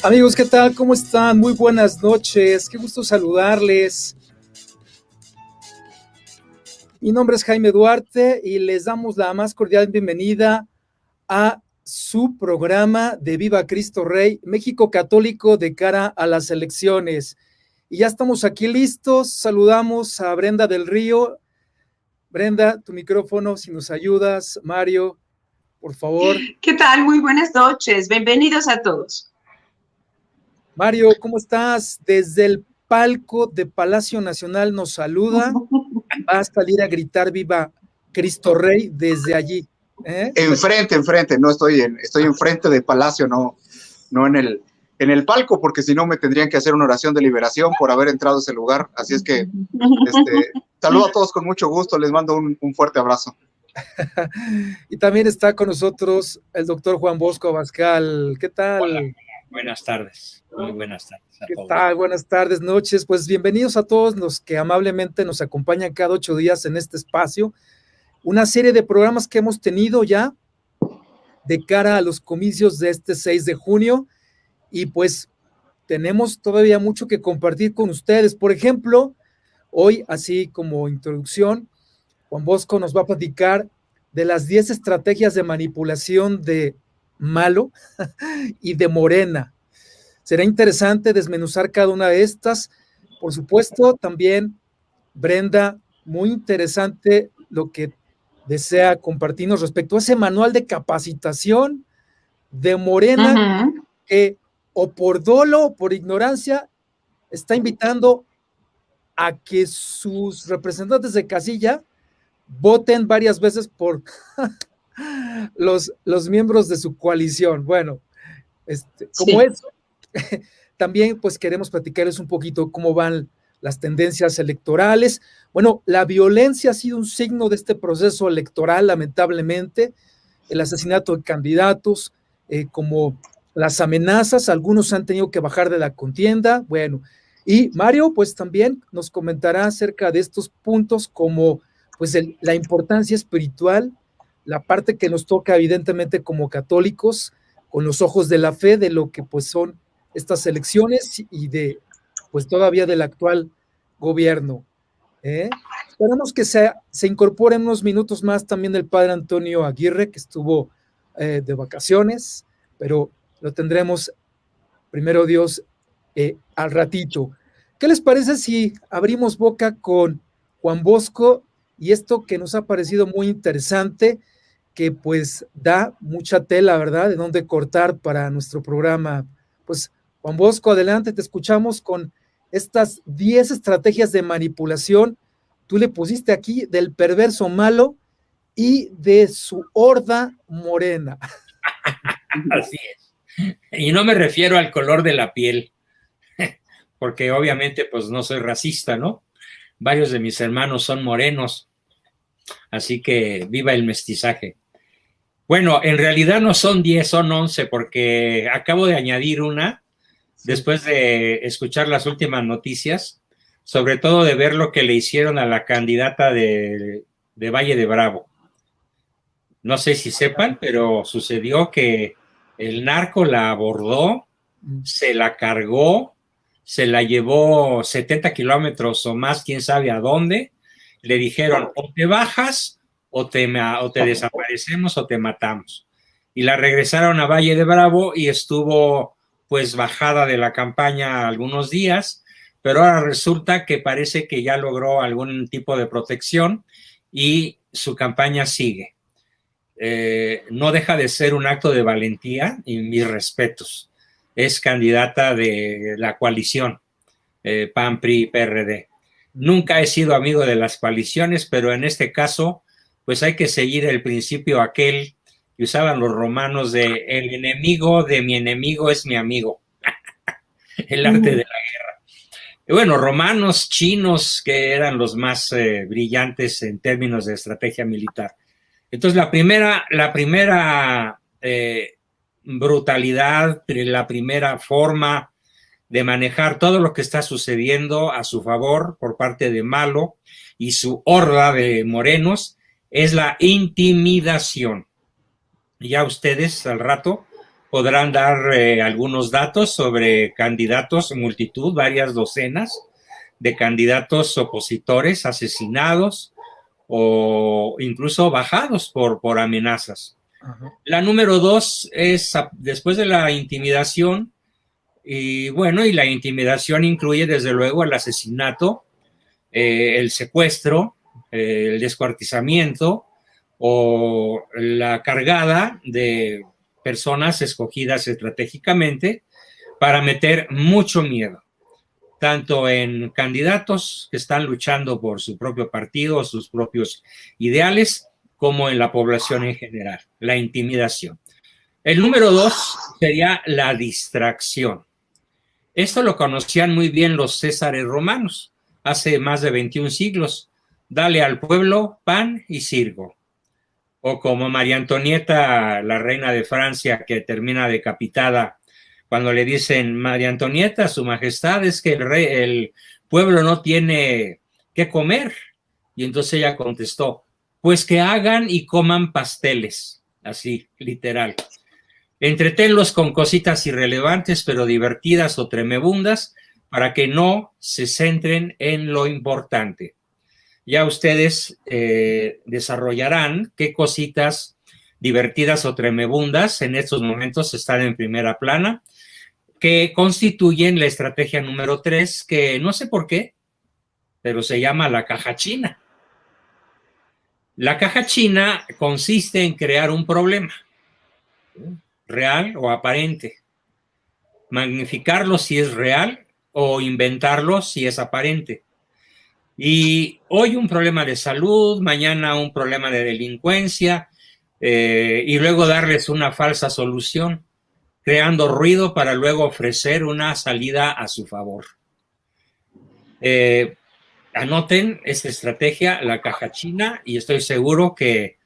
Amigos, ¿qué tal? ¿Cómo están? Muy buenas noches. Qué gusto saludarles. Mi nombre es Jaime Duarte y les damos la más cordial bienvenida a su programa de Viva Cristo Rey, México Católico de cara a las elecciones. Y ya estamos aquí listos. Saludamos a Brenda del Río. Brenda, tu micrófono, si nos ayudas. Mario, por favor. ¿Qué tal? Muy buenas noches. Bienvenidos a todos. Mario, ¿cómo estás? Desde el palco de Palacio Nacional nos saluda. Va a salir a gritar Viva Cristo Rey desde allí. Enfrente, no estoy enfrente de Palacio, no en el palco, porque si no me tendrían que hacer una oración de liberación por haber entrado a ese lugar. Así es que saludo a todos con mucho gusto, les mando un fuerte abrazo. Y también está con nosotros el doctor Juan Bosco Abascal. ¿Qué tal? Hola. Buenas tardes, muy buenas tardes a todos. ¿Qué tal? Buenas tardes, noches. Pues bienvenidos a todos los que amablemente nos acompañan cada 8 días en este espacio. Una serie de programas que hemos tenido ya de cara a los comicios de este 6 de junio y pues tenemos todavía mucho que compartir con ustedes. Por ejemplo, hoy, así como introducción, Juan Bosco nos va a platicar de las 10 estrategias de manipulación de Malo y de Morena. Será interesante desmenuzar cada una de estas. Por supuesto, también Brenda, muy interesante lo que desea compartirnos respecto a ese manual de capacitación de Morena, que o por dolo o por ignorancia está invitando a que sus representantes de casilla voten varias veces por los miembros de su coalición. Bueno, como sí. Eso, también pues queremos platicarles un poquito cómo van las tendencias electorales. Bueno, la violencia ha sido un signo de este proceso electoral, lamentablemente, el asesinato de candidatos, como las amenazas, algunos han tenido que bajar de la contienda. Bueno, y Mario pues también nos comentará acerca de estos puntos como pues la importancia espiritual, la parte que nos toca evidentemente como católicos, con los ojos de la fe, de lo que pues son estas elecciones y de pues todavía del actual gobierno. Esperamos que se incorpore en unos minutos más también el padre Antonio Aguirre, que estuvo de vacaciones, pero lo tendremos, primero Dios, al ratito. ¿Qué les parece si abrimos boca con Juan Bosco y esto que nos ha parecido muy interesante, que pues da mucha tela, ¿verdad?, de dónde cortar para nuestro programa? Pues Juan Bosco, adelante, te escuchamos con estas 10 estrategias de manipulación. Tú le pusiste aquí del perverso Malo y de su horda Morena. Así es. Y no me refiero al color de la piel, porque obviamente pues no soy racista, ¿no? Varios de mis hermanos son morenos, así que viva el mestizaje. Bueno, en realidad no son 10, son 11, porque acabo de añadir una, después de escuchar las últimas noticias, sobre todo de ver lo que le hicieron a la candidata de Valle de Bravo. No sé si sepan, pero sucedió que el narco la abordó, se la cargó, se la llevó 70 kilómetros o más, quién sabe a dónde. Le dijeron, o te bajas, o te desaparecemos, o te matamos. Y la regresaron a Valle de Bravo y estuvo pues bajada de la campaña algunos días, pero ahora resulta que parece que ya logró algún tipo de protección y su campaña sigue. No deja de ser un acto de valentía y mis respetos. Es candidata de la coalición PAN, PRI, PRD. Nunca he sido amigo de las coaliciones, pero en este caso pues hay que seguir el principio aquel que usaban los romanos de el enemigo de mi enemigo es mi amigo. el arte de la guerra. Y bueno, romanos, chinos, que eran los más brillantes en términos de estrategia militar. Entonces, la primera brutalidad, la primera forma de manejar todo lo que está sucediendo a su favor por parte de Malo y su horda de morenos es la intimidación. Ya ustedes al rato podrán dar algunos datos sobre candidatos, multitud, varias docenas de candidatos opositores asesinados o incluso bajados por amenazas. Ajá. La número 2 es, después de la intimidación, y bueno, y la intimidación incluye desde luego el asesinato, el secuestro, el descuartizamiento o la cargada de personas escogidas estratégicamente para meter mucho miedo, tanto en candidatos que están luchando por su propio partido o sus propios ideales, como en la población en general, la intimidación. El número 2 sería la distracción. Esto lo conocían muy bien los césares romanos hace más de 21 siglos. Dale al pueblo pan y circo. O como María Antonieta, la reina de Francia, que termina decapitada, cuando le dicen, María Antonieta, su majestad, es que el pueblo no tiene qué comer. Y entonces ella contestó, pues que hagan y coman pasteles, así, literal. Entretenlos con cositas irrelevantes, pero divertidas o tremebundas, para que no se centren en lo importante. Ya ustedes desarrollarán qué cositas divertidas o tremebundas en estos momentos están en primera plana, que constituyen la estrategia número 3, que no sé por qué, pero se llama la caja china. La caja china consiste en crear un problema, real o aparente, magnificarlo si es real o inventarlo si es aparente. Y hoy un problema de salud, mañana un problema de delincuencia, y luego darles una falsa solución, creando ruido para luego ofrecer una salida a su favor. Anoten esta estrategia, la caja china, y estoy seguro que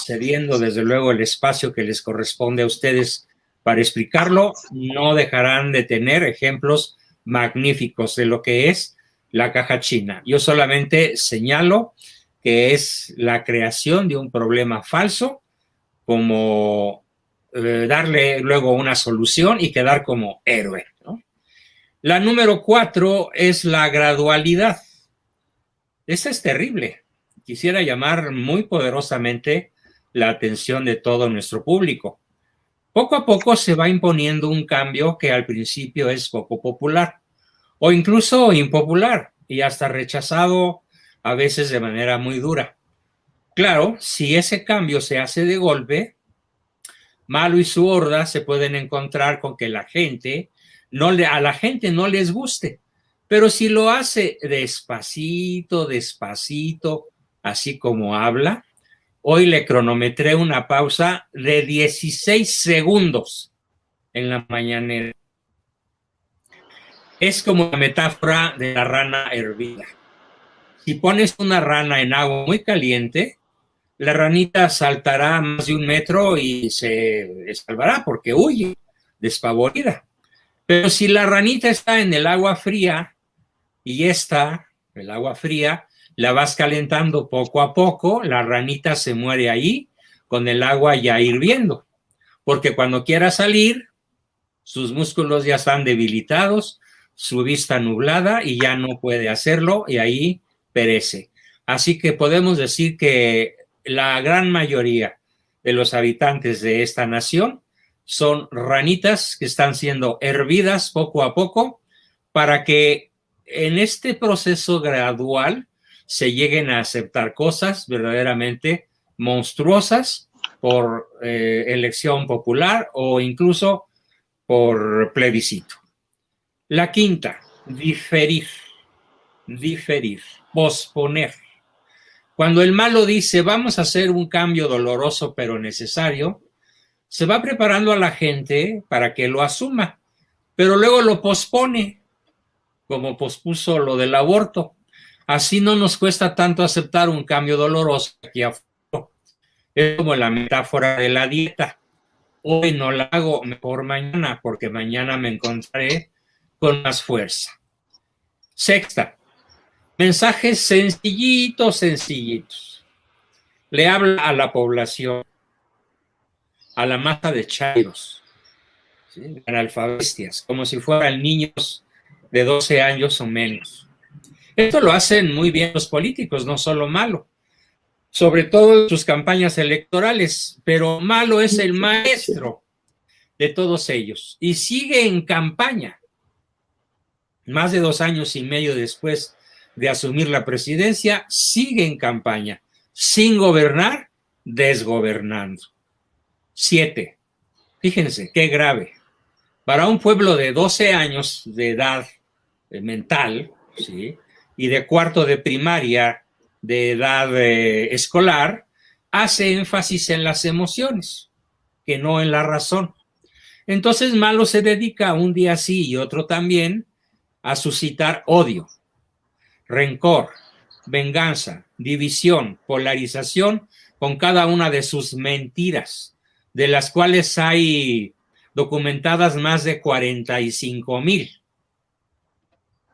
cediendo desde luego el espacio que les corresponde a ustedes para explicarlo, no dejarán de tener ejemplos magníficos de lo que es la caja china. Yo solamente señalo que es la creación de un problema falso, como darle luego una solución y quedar como héroe, ¿no? La número 4 es la gradualidad. Esta es terrible. Quisiera llamar muy poderosamente la atención de todo nuestro público. Poco a poco se va imponiendo un cambio que al principio es poco popular o incluso impopular y hasta rechazado a veces de manera muy dura. Claro, si ese cambio se hace de golpe, Malo y su horda se pueden encontrar con que a la gente no les guste, pero si lo hace despacito, así como habla, hoy le cronometré una pausa de 16 segundos en la mañanera. Es como la metáfora de la rana hervida. Si pones una rana en agua muy caliente, la ranita saltará más de 1 metro y se salvará porque huye, despavorida. Pero si la ranita está en el agua fría y el agua fría, la vas calentando poco a poco, la ranita se muere ahí con el agua ya hirviendo. Porque cuando quiera salir, sus músculos ya están debilitados, su vista nublada y ya no puede hacerlo y ahí perece. Así que podemos decir que la gran mayoría de los habitantes de esta nación son ranitas que están siendo hervidas poco a poco para que en este proceso gradual se lleguen a aceptar cosas verdaderamente monstruosas por elección popular o incluso por plebiscito. La quinta, diferir, posponer. Cuando el malo dice, vamos a hacer un cambio doloroso pero necesario, se va preparando a la gente para que lo asuma, pero luego lo pospone, como pospuso lo del aborto. Así no nos cuesta tanto aceptar un cambio doloroso aquí afuera. Es como la metáfora de la dieta. Hoy no la hago, mejor mañana, porque mañana me encontraré con más fuerza. Sexta, mensajes sencillitos. Le habla a la población, a la masa de chairos, ¿sí? Analfabestias, como si fueran niños de 12 años o menos. Esto lo hacen muy bien los políticos, no solo malo, sobre todo en sus campañas electorales, pero malo es el maestro de todos ellos y sigue en campaña. Más de 2 años y medio después de asumir la presidencia, sigue en campaña, sin gobernar, desgobernando. 7. Fíjense, qué grave. Para un pueblo de 12 años de edad mental, ¿sí? Y de cuarto de primaria de edad escolar, hace énfasis en las emociones, que no en la razón. Entonces Malo se dedica un día sí y otro también a suscitar odio, rencor, venganza, división, polarización con cada una de sus mentiras, de las cuales hay documentadas más de 45,000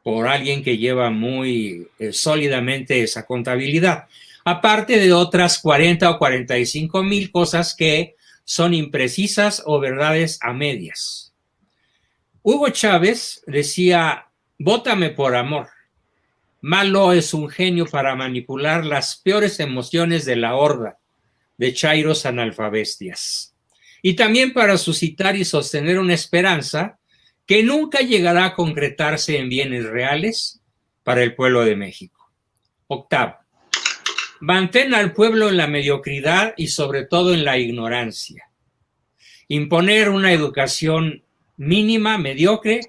por alguien que lleva muy sólidamente esa contabilidad, aparte de otras 40 o 45,000 cosas que son imprecisas o verdades a medias. Hugo Chávez decía, vótame por amor. Malo es un genio para manipular las peores emociones de la horda de chairos analfabestias. Y también para suscitar y sostener una esperanza que nunca llegará a concretarse en bienes reales para el pueblo de México. Octavo, mantén al pueblo en la mediocridad y sobre todo en la ignorancia. Imponer una educación mínima, mediocre,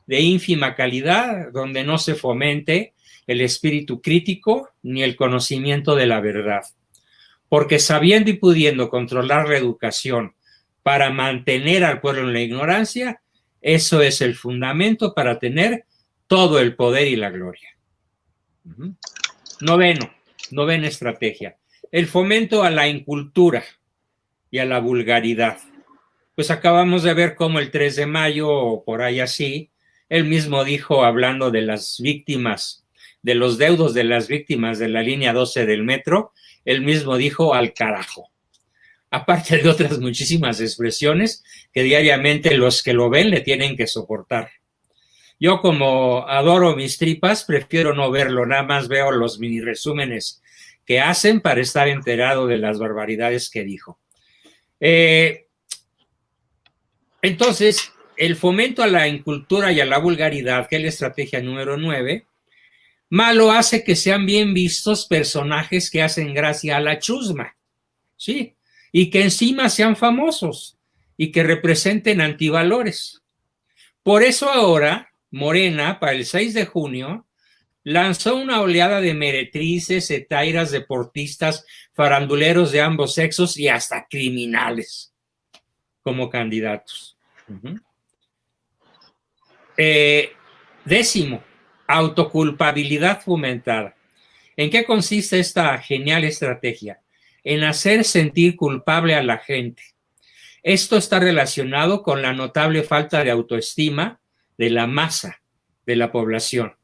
de ínfima calidad, donde no se fomente el espíritu crítico ni el conocimiento de la verdad. Porque sabiendo y pudiendo controlar la educación para mantener al pueblo en la ignorancia, eso es el fundamento para tener todo el poder y la gloria. Novena estrategia, el fomento a la incultura y a la vulgaridad. Pues acabamos de ver cómo el 3 de mayo, o por ahí así, él mismo dijo, hablando de las víctimas, de los deudos de las víctimas de la línea 12 del metro, él mismo dijo al carajo. Aparte de otras muchísimas expresiones que diariamente los que lo ven le tienen que soportar. Yo, como adoro mis tripas, prefiero no verlo, nada más veo los mini resúmenes que hacen para estar enterado de las barbaridades que dijo. Entonces, el fomento a la incultura y a la vulgaridad, que es la estrategia número 9, Malo hace que sean bien vistos personajes que hacen gracia a la chusma, ¿sí? Y que encima sean famosos y que representen antivalores. Por eso ahora, Morena, para el 6 de junio, lanzó una oleada de meretrices, hetairas, deportistas, faranduleros de ambos sexos y hasta criminales como candidatos. Décimo, autoculpabilidad fomentada. ¿En qué consiste esta genial estrategia? En hacer sentir culpable a la gente. Esto está relacionado con la notable falta de autoestima de la masa de la población.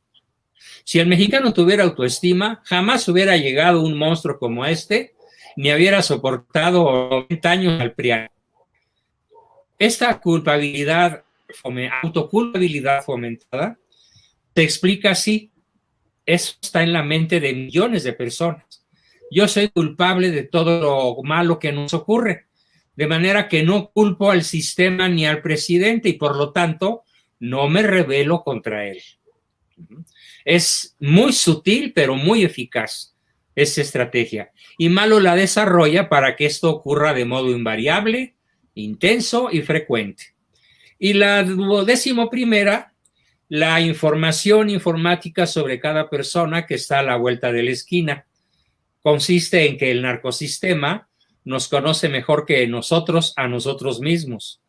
Si el mexicano tuviera autoestima, jamás hubiera llegado un monstruo como este, ni hubiera soportado 90 años al PRI. Esta autoculpabilidad fomentada se explica así. Eso está en la mente de millones de personas. Yo soy culpable de todo lo malo que nos ocurre, de manera que no culpo al sistema ni al presidente y por lo tanto no me rebelo contra él. Es muy sutil pero muy eficaz esa estrategia y Malo la desarrolla para que esto ocurra de modo invariable, intenso y frecuente. Y la 11ª, la información informática sobre cada persona que está a la vuelta de la esquina. Consiste en que el narcosistema nos conoce mejor que nosotros a nosotros mismos.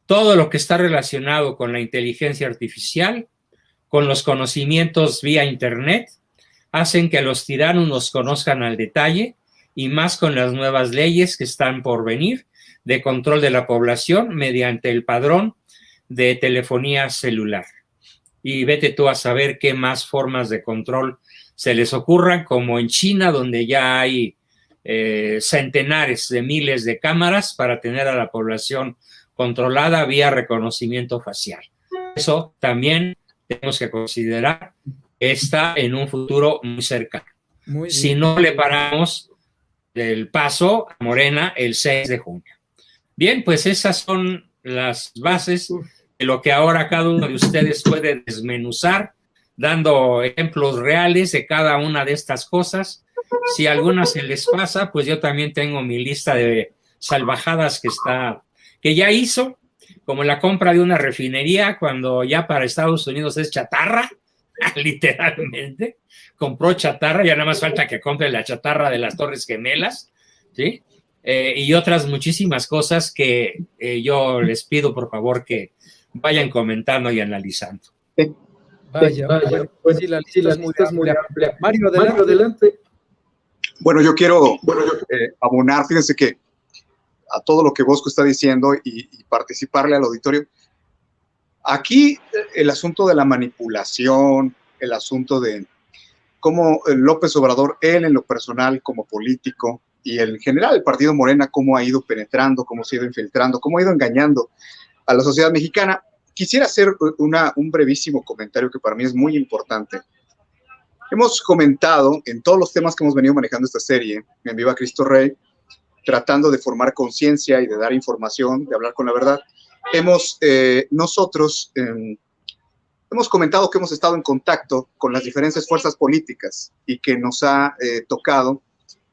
todo lo que está relacionado con la inteligencia artificial, con los conocimientos vía Internet, hacen que los tiranos nos conozcan al detalle, y más con las nuevas leyes que están por venir de control de la población mediante el padrón de telefonía celular. Y vete tú a saber qué más formas de control se les ocurran, como en China, donde ya hay centenares de miles de cámaras para tener a la población controlada vía reconocimiento facial. Eso también tenemos que considerar que está en un futuro muy cercano. Si no le paramos el paso a Morena el 6 de junio. Bien, pues esas son las bases de lo que ahora cada uno de ustedes puede desmenuzar, dando ejemplos reales de cada una de estas cosas. Si alguna se les pasa, pues yo también tengo mi lista de salvajadas que ya hizo, como la compra de una refinería cuando ya para Estados Unidos es chatarra, literalmente. Compró chatarra, ya nada más falta que compre la chatarra de las Torres Gemelas, ¿sí? Y otras muchísimas cosas que yo les pido, por favor, que vayan comentando y analizando. Vaya, pues sí, la lista es muy amplia. Mario, adelante. Bueno, yo quiero abonar, fíjense que a todo lo que Bosco está diciendo y participarle al auditorio. Aquí el asunto de la manipulación, el asunto de cómo López Obrador, él en lo personal como político, y en general el partido Morena, cómo ha ido penetrando, cómo se ha ido infiltrando, cómo ha ido engañando a la sociedad mexicana. Quisiera hacer un brevísimo comentario que para mí es muy importante. Hemos comentado en todos los temas que hemos venido manejando esta serie, en Viva Cristo Rey, tratando de formar conciencia y de dar información, de hablar con la verdad. Nosotros hemos comentado que hemos estado en contacto con las diferentes fuerzas políticas y que nos ha tocado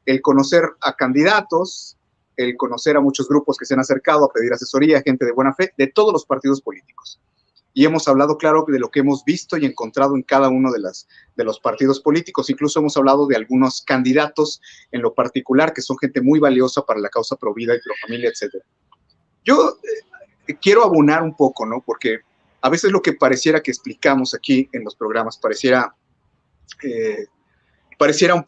el conocer a candidatos, el conocer a muchos grupos que se han acercado a pedir asesoría, gente de buena fe, de todos los partidos políticos. Y hemos hablado, claro, de lo que hemos visto y encontrado en cada uno de los partidos políticos. Incluso hemos hablado de algunos candidatos en lo particular, que son gente muy valiosa para la causa pro vida y pro familia, etc. Yo quiero abonar un poco, ¿no? Porque a veces lo que pareciera que explicamos aquí en los programas pareciera un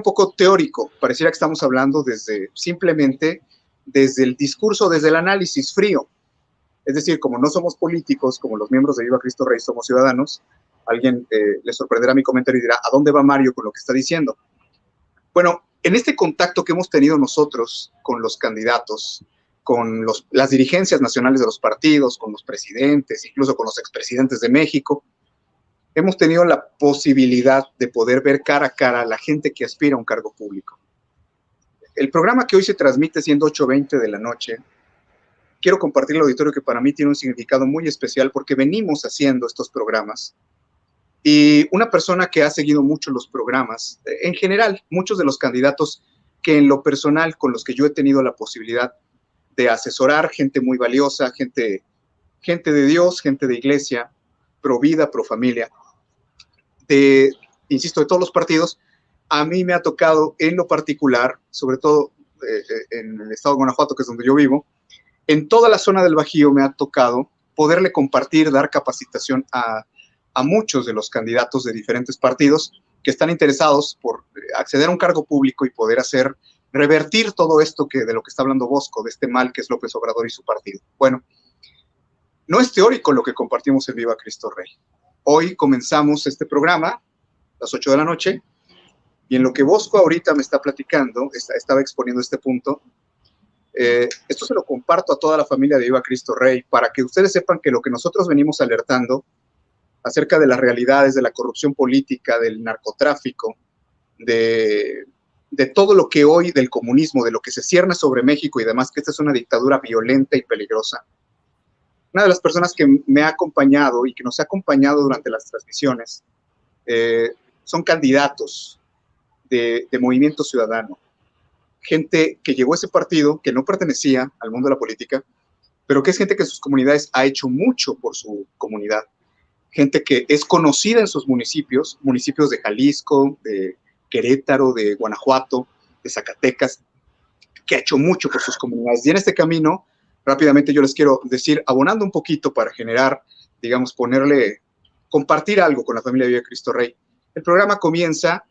poco teórico, pareciera que estamos hablando simplemente desde el discurso, desde el análisis frío. Es decir, como no somos políticos, como los miembros de Viva Cristo Rey somos ciudadanos, alguien le sorprenderá mi comentario y dirá, ¿a dónde va Mario con lo que está diciendo? Bueno, en este contacto que hemos tenido nosotros con los candidatos, con las dirigencias nacionales de los partidos, con los presidentes, incluso con los expresidentes de México, hemos tenido la posibilidad de poder ver cara a cara a la gente que aspira a un cargo público. El programa que hoy se transmite siendo 8:20 de la noche, quiero compartir al auditorio que para mí tiene un significado muy especial porque venimos haciendo estos programas y una persona que ha seguido mucho los programas, en general, muchos de los candidatos que en lo personal con los que yo he tenido la posibilidad de asesorar, gente muy valiosa, gente de Dios, gente de iglesia, pro vida, pro familia, insisto, de todos los partidos, a mí me ha tocado en lo particular, sobre todo en el estado de Guanajuato, que es donde yo vivo, en toda la zona del Bajío me ha tocado poderle compartir, dar capacitación a muchos de los candidatos de diferentes partidos que están interesados por acceder a un cargo público y poder revertir todo esto de lo que está hablando Bosco, de este mal que es López Obrador y su partido. Bueno, no es teórico lo que compartimos en Viva Cristo Rey. Hoy comenzamos este programa a las 8 de la noche y en lo que Bosco ahorita me está platicando, estaba exponiendo este punto, esto se lo comparto a toda la familia de Viva Cristo Rey para que ustedes sepan que lo que nosotros venimos alertando acerca de las realidades de la corrupción política, del narcotráfico, de todo lo que hoy, del comunismo, de lo que se cierne sobre México y demás, que esta es una dictadura violenta y peligrosa. Una de las personas que me ha acompañado y que nos ha acompañado durante las transmisiones son candidatos de Movimiento Ciudadano. Gente que llegó a ese partido, que no pertenecía al mundo de la política, pero que es gente que en sus comunidades ha hecho mucho por su comunidad. Gente que es conocida en sus municipios de Jalisco, de Querétaro, de Guanajuato, de Zacatecas, que ha hecho mucho por sus comunidades. Y en este camino rápidamente yo les quiero decir, abonando un poquito para generar, digamos, compartir algo con la familia Viva Cristo Rey. El programa comienza,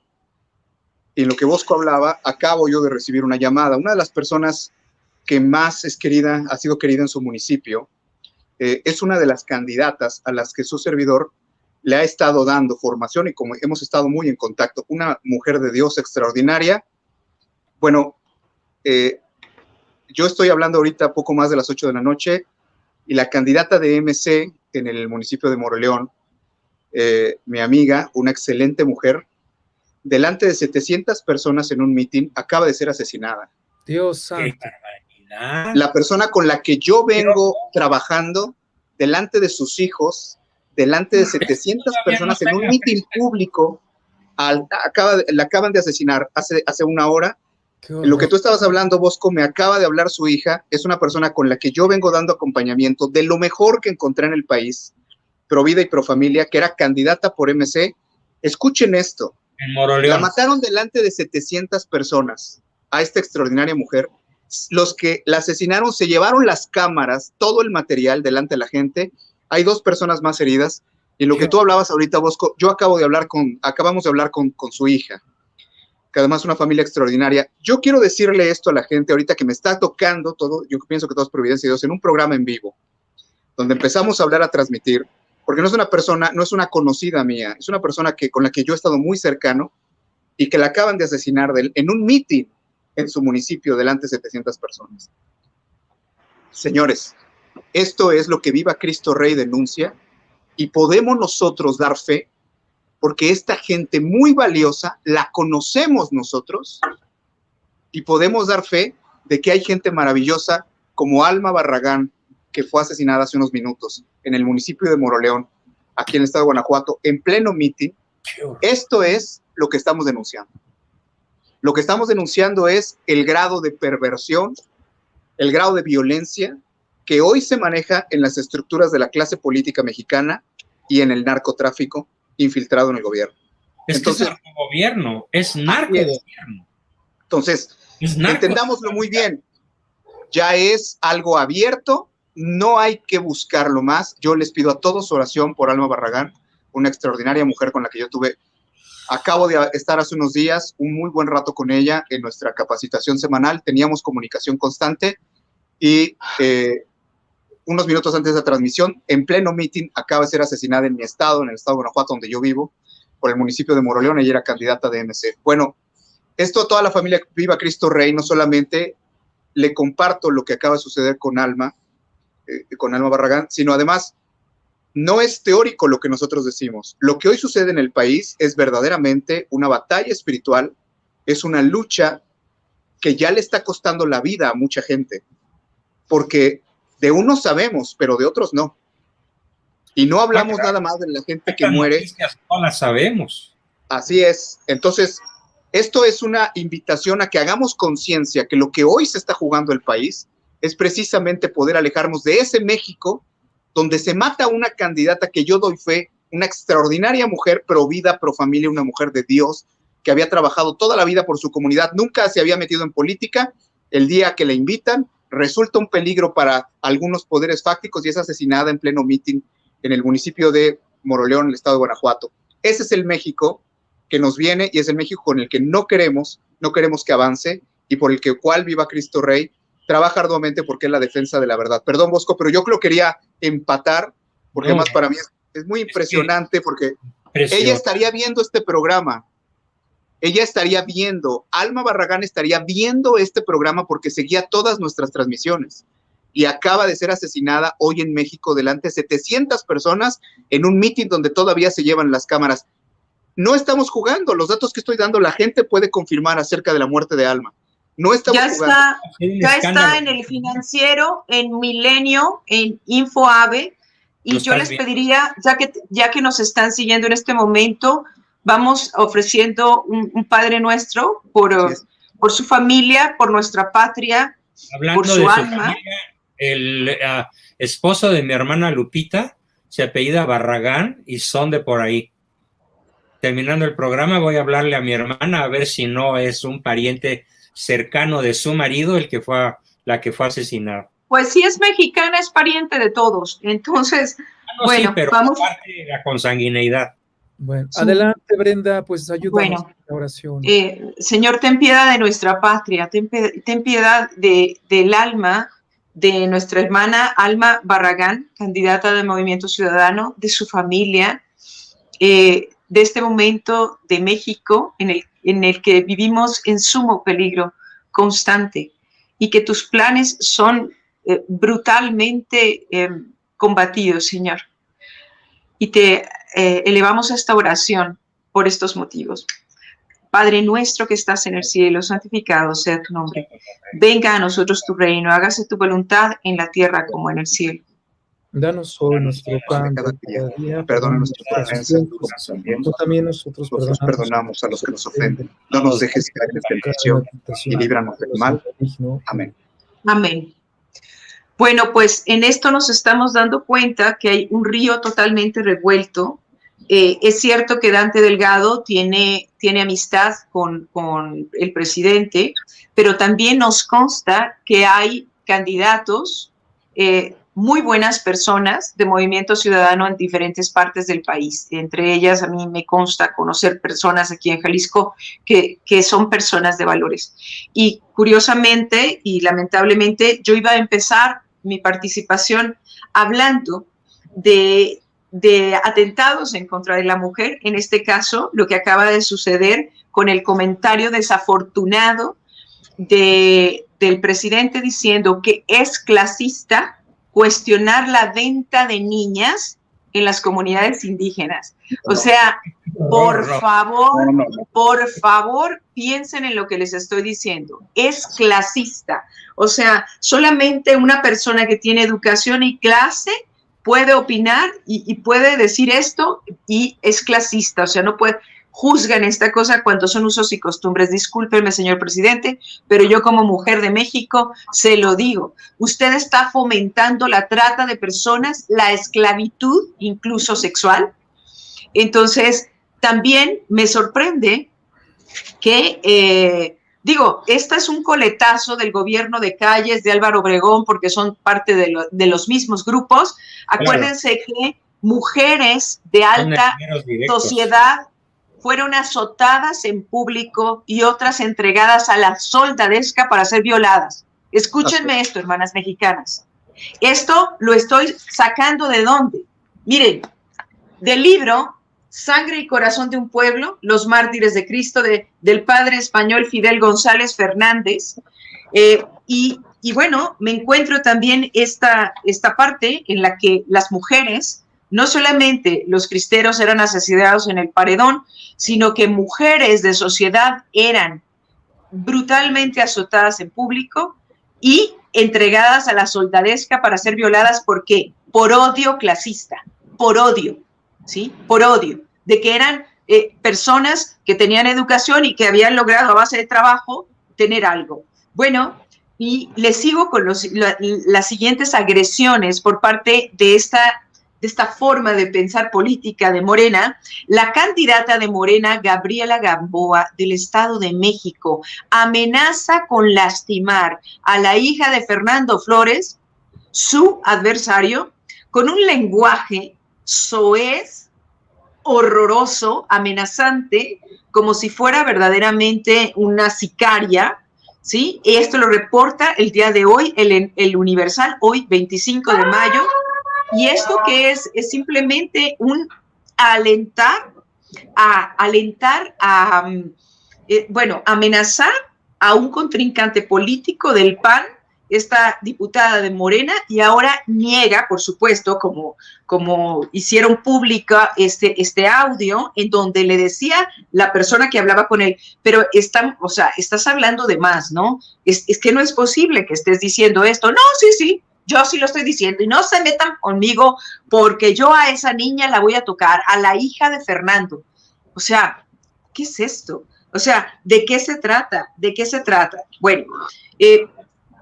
y en lo que Bosco hablaba, acabo yo de recibir una llamada. Una de las personas que más es querida, ha sido querida en su municipio, es una de las candidatas a las que su servidor le ha estado dando formación, y como hemos estado muy en contacto, una mujer de Dios extraordinaria. Bueno, yo estoy hablando ahorita poco más de las 8 de la noche, y la candidata de MC en el municipio de Moroleón, mi amiga, una excelente mujer, delante de 700 personas en un mitin, acaba de ser asesinada. Dios santo. La persona con la que yo vengo trabajando, delante de sus hijos, delante de 700 personas en un mitin público, la acaban de asesinar hace una hora. En lo que tú estabas hablando, Bosco, me acaba de hablar su hija. Es una persona con la que yo vengo dando acompañamiento de lo mejor que encontré en el país, Pro Vida y Pro Familia, que era candidata por MC. Escuchen esto. En Moroleón. La mataron delante de 700 personas a esta extraordinaria mujer. Los que la asesinaron se llevaron las cámaras, todo el material delante de la gente. Hay 2 personas más heridas. Y en lo que tú hablabas ahorita, Bosco, yo acabamos de hablar con su hija, que además es una familia extraordinaria. Yo quiero decirle esto a la gente ahorita que me está tocando todo. Yo pienso que todo es providencia de Dios, en un programa en vivo, donde empezamos a hablar, a transmitir, porque no es una persona, no es una conocida mía, es una persona con la que yo he estado muy cercano, y que la acaban de asesinar en un mitin en su municipio delante de 700 personas. Señores, esto es lo que Viva Cristo Rey denuncia, y podemos nosotros dar fe, porque esta gente muy valiosa la conocemos nosotros, y podemos dar fe de que hay gente maravillosa como Alma Barragán, que fue asesinada hace unos minutos en el municipio de Moroleón, aquí en el estado de Guanajuato, en pleno mitin. Esto es lo que estamos denunciando. Lo que estamos denunciando es el grado de perversión, el grado de violencia que hoy se maneja en las estructuras de la clase política mexicana y en el narcotráfico infiltrado en el gobierno. Entonces, es narcogobierno, es narcogobierno. Entonces, entendámoslo muy bien. Ya es algo abierto, no hay que buscarlo más. Yo les pido a todos oración por Alma Barragán, una extraordinaria mujer con la que yo acabo de estar hace unos días un muy buen rato con ella en nuestra capacitación semanal. Teníamos comunicación constante, y unos minutos antes de la transmisión, en pleno meeting, acaba de ser asesinada en mi estado, en el estado de Guanajuato, donde yo vivo, por el municipio de Moroleón. Ella era candidata de MC. Bueno, esto a toda la familia Viva Cristo Rey, no solamente le comparto lo que acaba de suceder con Alma Barragán, sino además no es teórico lo que nosotros decimos. Lo que hoy sucede en el país es verdaderamente una batalla espiritual, es una lucha que ya le está costando la vida a mucha gente, porque de unos sabemos, pero de otros no. Y no hablamos nada más de la gente que muere. No las sabemos. Así es. Entonces, esto es una invitación a que hagamos conciencia que lo que hoy se está jugando el país es precisamente poder alejarnos de ese México donde se mata a una candidata que yo doy fe, una extraordinaria mujer, pro vida, pro familia, una mujer de Dios, que había trabajado toda la vida por su comunidad, nunca se había metido en política. El día que la invitan, resulta un peligro para algunos poderes fácticos y es asesinada en pleno mitin en el municipio de Moroleón, en el estado de Guanajuato. Ese es el México que nos viene, y es el México con el que no queremos que avance, y por el cual Viva Cristo Rey trabaja arduamente, porque es la defensa de la verdad. Perdón, Bosco, pero yo lo quería empatar, porque además para mí es muy impresionante, porque ella estaría viendo este programa. Ella estaría viendo, Alma Barragán estaría viendo este programa porque seguía todas nuestras transmisiones, y acaba de ser asesinada hoy en México delante de 700 personas en un mitin donde todavía se llevan las cámaras. No estamos jugando. Los datos que estoy dando, la gente puede confirmar acerca de la muerte de Alma. No estamos jugando. Ya está en El Financiero, en Milenio, en InfoAve, y yo les pediría, ya que nos están siguiendo en este momento, vamos ofreciendo un Padre Nuestro por su familia, por nuestra patria, hablando por su alma. Familia, el esposo de mi hermana Lupita se apellida Barragán y son de por ahí. Terminando el programa voy a hablarle a mi hermana a ver si no es un pariente cercano de su marido la que fue asesinada. Pues si es mexicana, es pariente de todos. Entonces, no, bueno, sí, pero vamos. parte de la consanguineidad. Bueno, sí. Adelante, Brenda, pues ayúdanos en la oración. Señor, ten piedad de nuestra patria, ten piedad del alma de nuestra hermana Alma Barragán, candidata del Movimiento Ciudadano, de su familia, de este momento de México en el que vivimos en sumo peligro constante y que tus planes son brutalmente combatidos, Señor. Y te elevamos a esta oración por estos motivos. Padre nuestro que estás en el cielo, santificado sea tu nombre. Venga a nosotros tu reino, hágase tu voluntad en la tierra como en el cielo. Danos hoy nuestro pan de cada día, perdona nuestras ofensas, como también nosotros perdonamos a los que nos ofenden. No nos dejes caer en tentación y líbranos del mal. Amén. Amén. Bueno, pues en esto nos estamos dando cuenta que hay un río totalmente revuelto. Es cierto que Dante Delgado tiene amistad con el presidente, pero también nos consta que hay candidatos, muy buenas personas de Movimiento Ciudadano en diferentes partes del país. Entre ellas, a mí me consta conocer personas aquí en Jalisco que son personas de valores. Y curiosamente y lamentablemente, yo iba a empezar mi participación hablando de atentados en contra de la mujer, en este caso, lo que acaba de suceder con el comentario desafortunado del presidente diciendo que es clasista cuestionar la venta de niñas en las comunidades indígenas. O sea, por favor, piensen en lo que les estoy diciendo. Es clasista. O sea, solamente una persona que tiene educación y clase puede opinar y puede decir esto y es clasista. O sea, no puede, juzgan esta cosa cuando son usos y costumbres. Discúlpeme, señor presidente, pero yo como mujer de México se lo digo. Usted está fomentando la trata de personas, la esclavitud, incluso sexual. Entonces, también me sorprende que, este es un coletazo del gobierno de Calles, de Álvaro Obregón, porque son parte de los mismos grupos. Acuérdense que mujeres de alta sociedad fueron azotadas en público y otras entregadas a la soldadesca para ser violadas. Escúchenme esto, hermanas mexicanas. Esto lo estoy sacando ¿de dónde? Miren, del libro Sangre y Corazón de un Pueblo, Los Mártires de Cristo, del padre español Fidel González Fernández. Y bueno, me encuentro también esta parte en la que las mujeres, no solamente los cristeros eran asesinados en el paredón, sino que mujeres de sociedad eran brutalmente azotadas en público y entregadas a la soldadesca para ser violadas. ¿Por qué? Por odio clasista, por odio, ¿sí? Por odio, de que eran personas que tenían educación y que habían logrado a base de trabajo tener algo. Bueno, y les sigo con las siguientes agresiones por parte de esta forma de pensar política de Morena. La candidata de Morena, Gabriela Gamboa, del Estado de México, amenaza con lastimar a la hija de Fernando Flores, su adversario, con un lenguaje soez, horroroso, amenazante, como si fuera verdaderamente una sicaria, ¿sí? Esto lo reporta el día de hoy el Universal, hoy 25 de mayo, y esto que es simplemente un amenazar a un contrincante político del PAN, esta diputada de Morena, y ahora niega, por supuesto, como hicieron pública este audio, en donde le decía la persona que hablaba con él, pero estás hablando de más, ¿no? Es que no es posible que estés diciendo esto. No, sí, yo sí lo estoy diciendo, y no se metan conmigo, porque yo a esa niña la voy a tocar, a la hija de Fernando. O sea, ¿qué es esto? O sea, ¿de qué se trata? ¿De qué se trata? Bueno,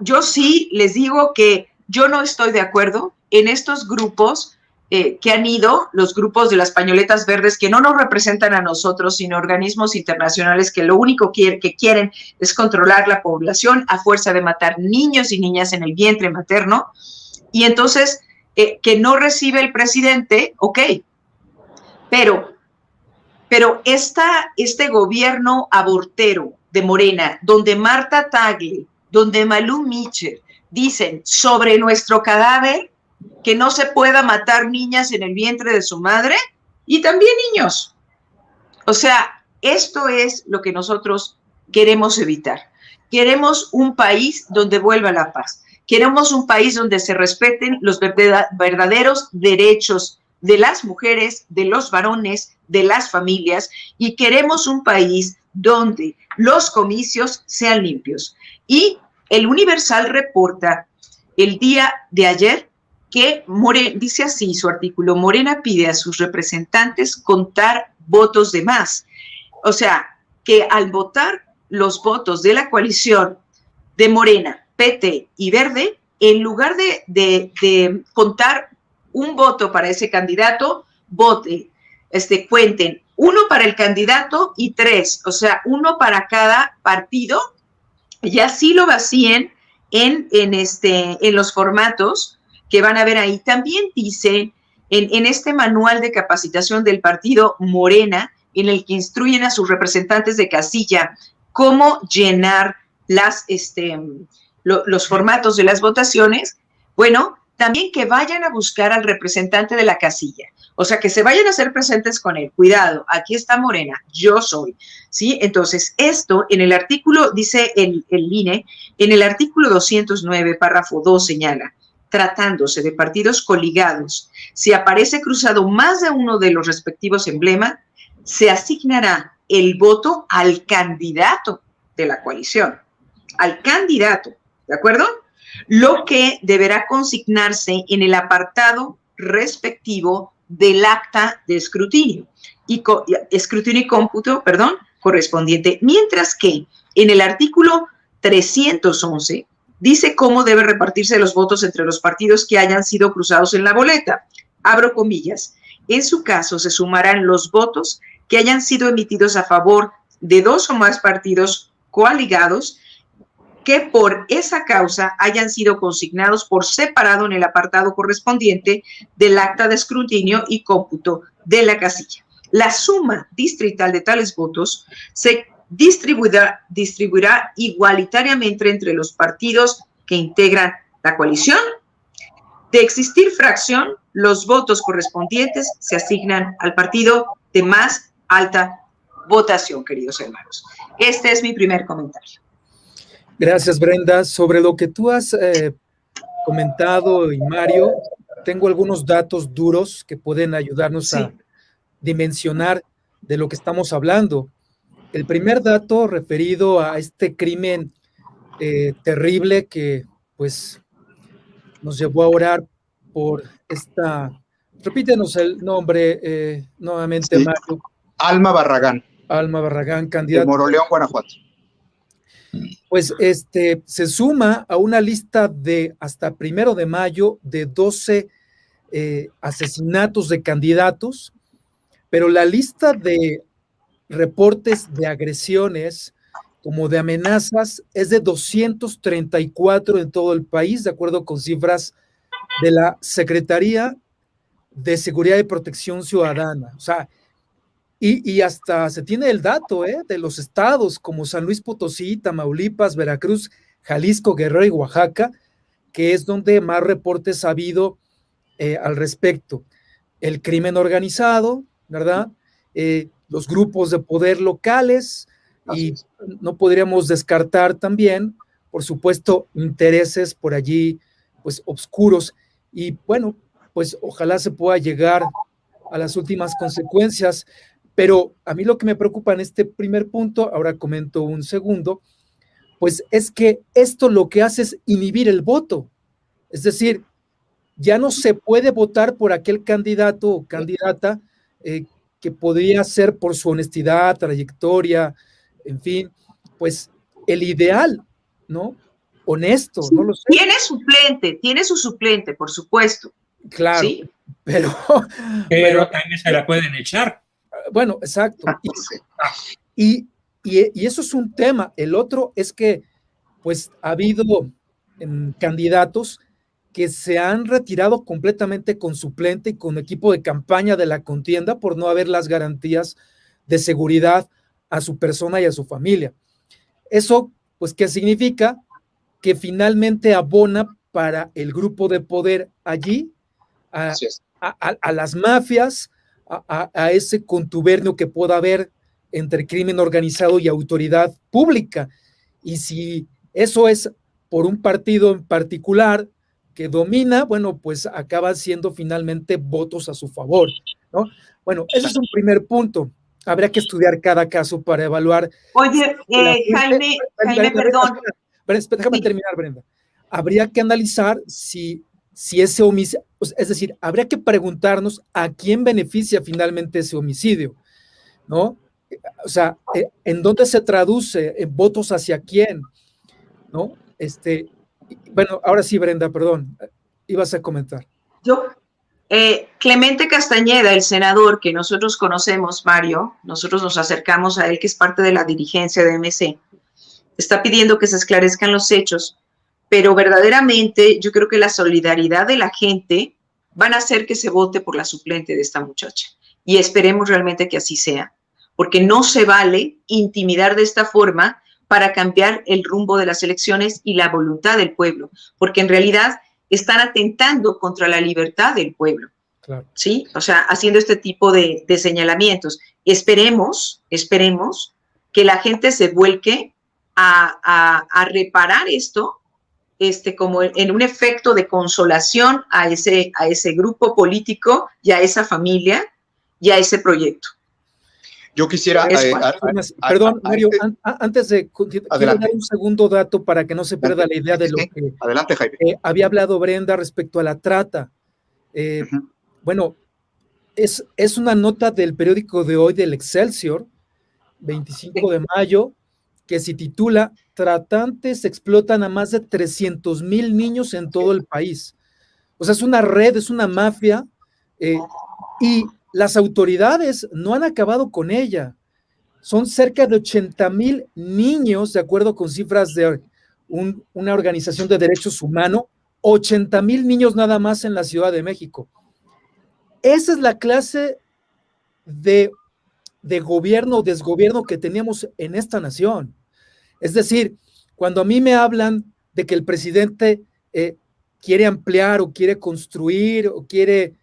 yo sí les digo que yo no estoy de acuerdo en estos grupos que han ido los grupos de las pañoletas verdes, que no nos representan a nosotros, sino organismos internacionales que lo único que quieren es controlar la población a fuerza de matar niños y niñas en el vientre materno. Y entonces, que no recibe el presidente, ok, pero este gobierno abortero de Morena, donde Marta Tagle, donde Malú Micher dicen sobre nuestro cadáver que no se pueda matar niñas en el vientre de su madre y también niños. O sea, esto es lo que nosotros queremos evitar. Queremos un país donde vuelva la paz. Queremos un país donde se respeten los verdaderos derechos de las mujeres, de los varones, de las familias, y queremos un país donde los comicios sean limpios. Y el Universal reporta el día de ayer que dice así su artículo: Morena pide a sus representantes contar votos de más. O sea, que al votar los votos de la coalición de Morena, PT y Verde, en lugar de contar un voto para ese candidato, cuenten 1 para el candidato y 3, o sea, 1 para cada partido, y así lo vacíen en los formatos que van a ver ahí. También dice en este manual de capacitación del partido Morena, en el que instruyen a sus representantes de casilla cómo llenar los formatos de las votaciones. Bueno, también que vayan a buscar al representante de la casilla, o sea, que se vayan a hacer presentes con él. Cuidado, aquí está Morena, yo soy, ¿sí? Entonces, esto en el artículo, dice el INE, en el artículo 209, párrafo 2, señala: tratándose de partidos coligados, si aparece cruzado más de uno de los respectivos emblemas, se asignará el voto al candidato de la coalición, al candidato, ¿de acuerdo? Lo que deberá consignarse en el apartado respectivo del acta de escrutinio y cómputo, correspondiente, mientras que en el artículo 311 dice cómo debe repartirse los votos entre los partidos que hayan sido cruzados en la boleta. Abro comillas: en su caso se sumarán los votos que hayan sido emitidos a favor de 2 o más partidos coaligados que por esa causa hayan sido consignados por separado en el apartado correspondiente del acta de escrutinio y cómputo de la casilla. La suma distrital de tales votos se distribuirá igualitariamente entre los partidos que integran la coalición. De existir fracción, los votos correspondientes se asignan al partido de más alta votación, queridos hermanos. Este es mi primer comentario. Gracias, Brenda. Sobre lo que tú has comentado, y Mario, tengo algunos datos duros que pueden ayudarnos a dimensionar de lo que estamos hablando. El primer dato referido a este crimen terrible que pues nos llevó a orar por esta... Repítenos el nombre nuevamente, sí. Mario. Alma Barragán. Alma Barragán, candidata. De Moroleón, Guanajuato. Pues se suma a una lista de hasta 1 de mayo de 12 asesinatos de candidatos, pero la lista de reportes de agresiones como de amenazas es de 234 en todo el país, de acuerdo con cifras de la Secretaría de Seguridad y Protección Ciudadana. O sea, y hasta se tiene el dato de los estados como San Luis Potosí, Tamaulipas, Veracruz, Jalisco, Guerrero y Oaxaca, que es donde más reportes ha habido al respecto. El crimen organizado, ¿verdad? Los grupos de poder locales, y no podríamos descartar también, por supuesto, intereses por allí, pues, obscuros. Y bueno, pues ojalá se pueda llegar a las últimas consecuencias. Pero a mí lo que me preocupa en este primer punto, ahora comento un segundo, pues es que esto lo que hace es inhibir el voto. Es decir, ya no se puede votar por aquel candidato o candidata que podría ser por su honestidad, trayectoria, en fin, pues el ideal, ¿no? Honesto, sí, no lo sé. Tiene su suplente, por supuesto. Claro, ¿sí? pero también se la pueden echar. Bueno, exacto. Y eso es un tema. El otro es que, pues, ha habido candidatos que se han retirado completamente con suplente y con equipo de campaña de la contienda por no haber las garantías de seguridad a su persona y a su familia. Eso, pues, ¿qué significa? Que finalmente abona para el grupo de poder allí, a las mafias, a ese contubernio que pueda haber entre crimen organizado y autoridad pública. Y si eso es por un partido en particular que domina, bueno, pues acaban siendo finalmente votos a su favor, ¿no? Bueno, ese es un primer punto. Habría que estudiar cada caso para evaluar. Oye, Jaime, perdón. Déjame terminar, Brenda. Habría que analizar si ese homicidio, es decir, habría que preguntarnos a quién beneficia finalmente ese homicidio, ¿no? O sea, ¿en dónde se traduce? ¿En votos hacia quién? ¿No? Bueno, ahora sí, Brenda, perdón, ibas a comentar. Clemente Castañeda, el senador que nosotros conocemos, Mario, nosotros nos acercamos a él, que es parte de la dirigencia de MC, está pidiendo que se esclarezcan los hechos, pero verdaderamente yo creo que la solidaridad de la gente van a hacer que se vote por la suplente de esta muchacha, y esperemos realmente que así sea, porque no se vale intimidar de esta forma para cambiar el rumbo de las elecciones y la voluntad del pueblo, porque en realidad están atentando contra la libertad del pueblo, claro. ¿Sí? O sea, haciendo este tipo de señalamientos. Esperemos que la gente se vuelque a reparar esto, como en un efecto de consolación a ese grupo político y a esa familia y a ese proyecto. Yo quisiera... perdón, Mario, antes de continuar, quiero dar un segundo dato para que no se pierda la idea de lo que adelante, Jaime. Había hablado Brenda respecto a la trata. Bueno, es una nota del periódico de hoy, del Excelsior, 25 de mayo, que se titula "Tratantes explotan a más de 300,000 niños en todo el país". O sea, es una red, es una mafia, y las autoridades no han acabado con ella. Son cerca de 80,000 niños, de acuerdo con cifras de una organización de derechos humanos, 80,000 niños nada más en la Ciudad de México. Esa es la clase de gobierno o desgobierno que teníamos en esta nación. Es decir, cuando a mí me hablan de que el presidente quiere ampliar o quiere construir o quiere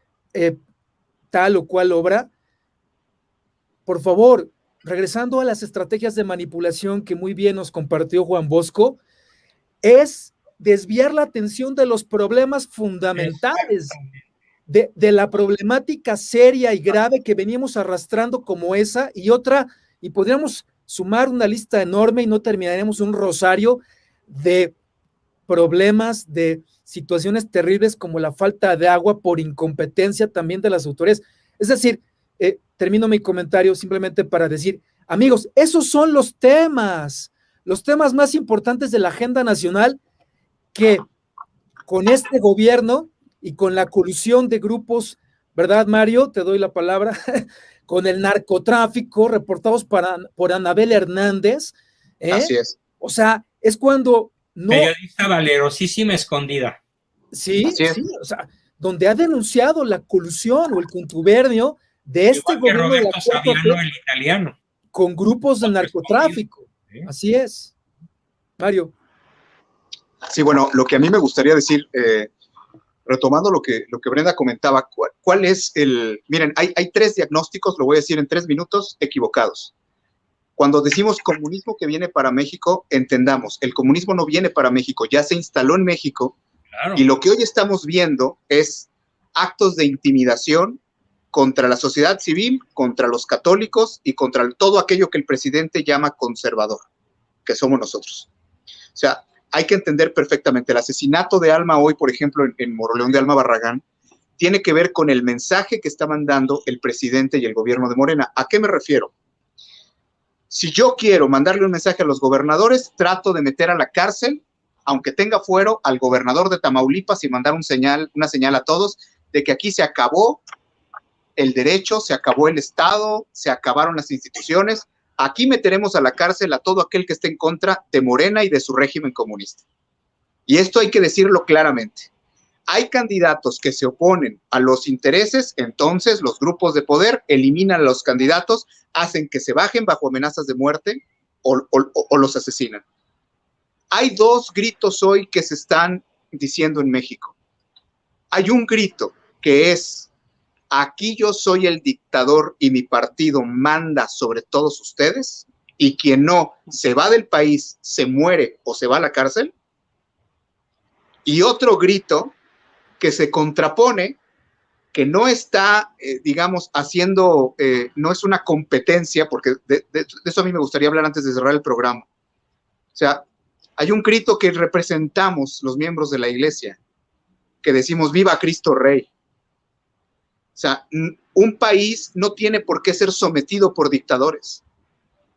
tal o cual obra, por favor, regresando a las estrategias de manipulación que muy bien nos compartió Juan Bosco, es desviar la atención de los problemas fundamentales, de la problemática seria y grave que veníamos arrastrando como esa y otra, y podríamos sumar una lista enorme y no terminaremos un rosario de problemas, de situaciones terribles como la falta de agua por incompetencia también de las autoridades. Es decir, termino mi comentario simplemente para decir, amigos, esos son los temas más importantes de la agenda nacional que con este gobierno y con la colusión de grupos, ¿verdad, Mario? Te doy la palabra, con el narcotráfico, reportados por Anabel Hernández. Así es. O sea, es cuando no... Periodista valerosísima escondida. Sí, sí, o sea, donde ha denunciado la colusión o el contubernio de este gobierno de la Saviano, el italiano, con grupos de narcotráfico. ¿Sí? Así es. Mario. Sí, bueno, lo que a mí me gustaría decir, retomando lo que Brenda comentaba, ¿cuál es el...? Miren, hay 3 diagnósticos, lo voy a decir en 3 minutos, equivocados. Cuando decimos comunismo que viene para México, entendamos, el comunismo no viene para México, ya se instaló en México, claro. Y lo que hoy estamos viendo es actos de intimidación contra la sociedad civil, contra los católicos y contra todo aquello que el presidente llama conservador, que somos nosotros. O sea, hay que entender perfectamente, el asesinato de Alma hoy, por ejemplo, en Moroleón de Alma Barragán, tiene que ver con el mensaje que está mandando el presidente y el gobierno de Morena. ¿A qué me refiero? Si yo quiero mandarle un mensaje a los gobernadores, trato de meter a la cárcel, aunque tenga fuero, al gobernador de Tamaulipas y mandar una señal a todos de que aquí se acabó el derecho, se acabó el Estado, se acabaron las instituciones. Aquí meteremos a la cárcel a todo aquel que esté en contra de Morena y de su régimen comunista. Y esto hay que decirlo claramente. Hay candidatos que se oponen a los intereses, entonces los grupos de poder eliminan a los candidatos, hacen que se bajen bajo amenazas de muerte o los asesinan. Hay dos gritos hoy que se están diciendo en México. Hay un grito que es: aquí yo soy el dictador y mi partido manda sobre todos ustedes, y quien no se va del país, se muere o se va a la cárcel. Y otro grito que se contrapone, que no está, digamos, haciendo, no es una competencia, porque de eso a mí me gustaría hablar antes de cerrar el programa. O sea, hay un grito que representamos los miembros de la iglesia, que decimos: ¡viva Cristo Rey! O sea, un país no tiene por qué ser sometido por dictadores.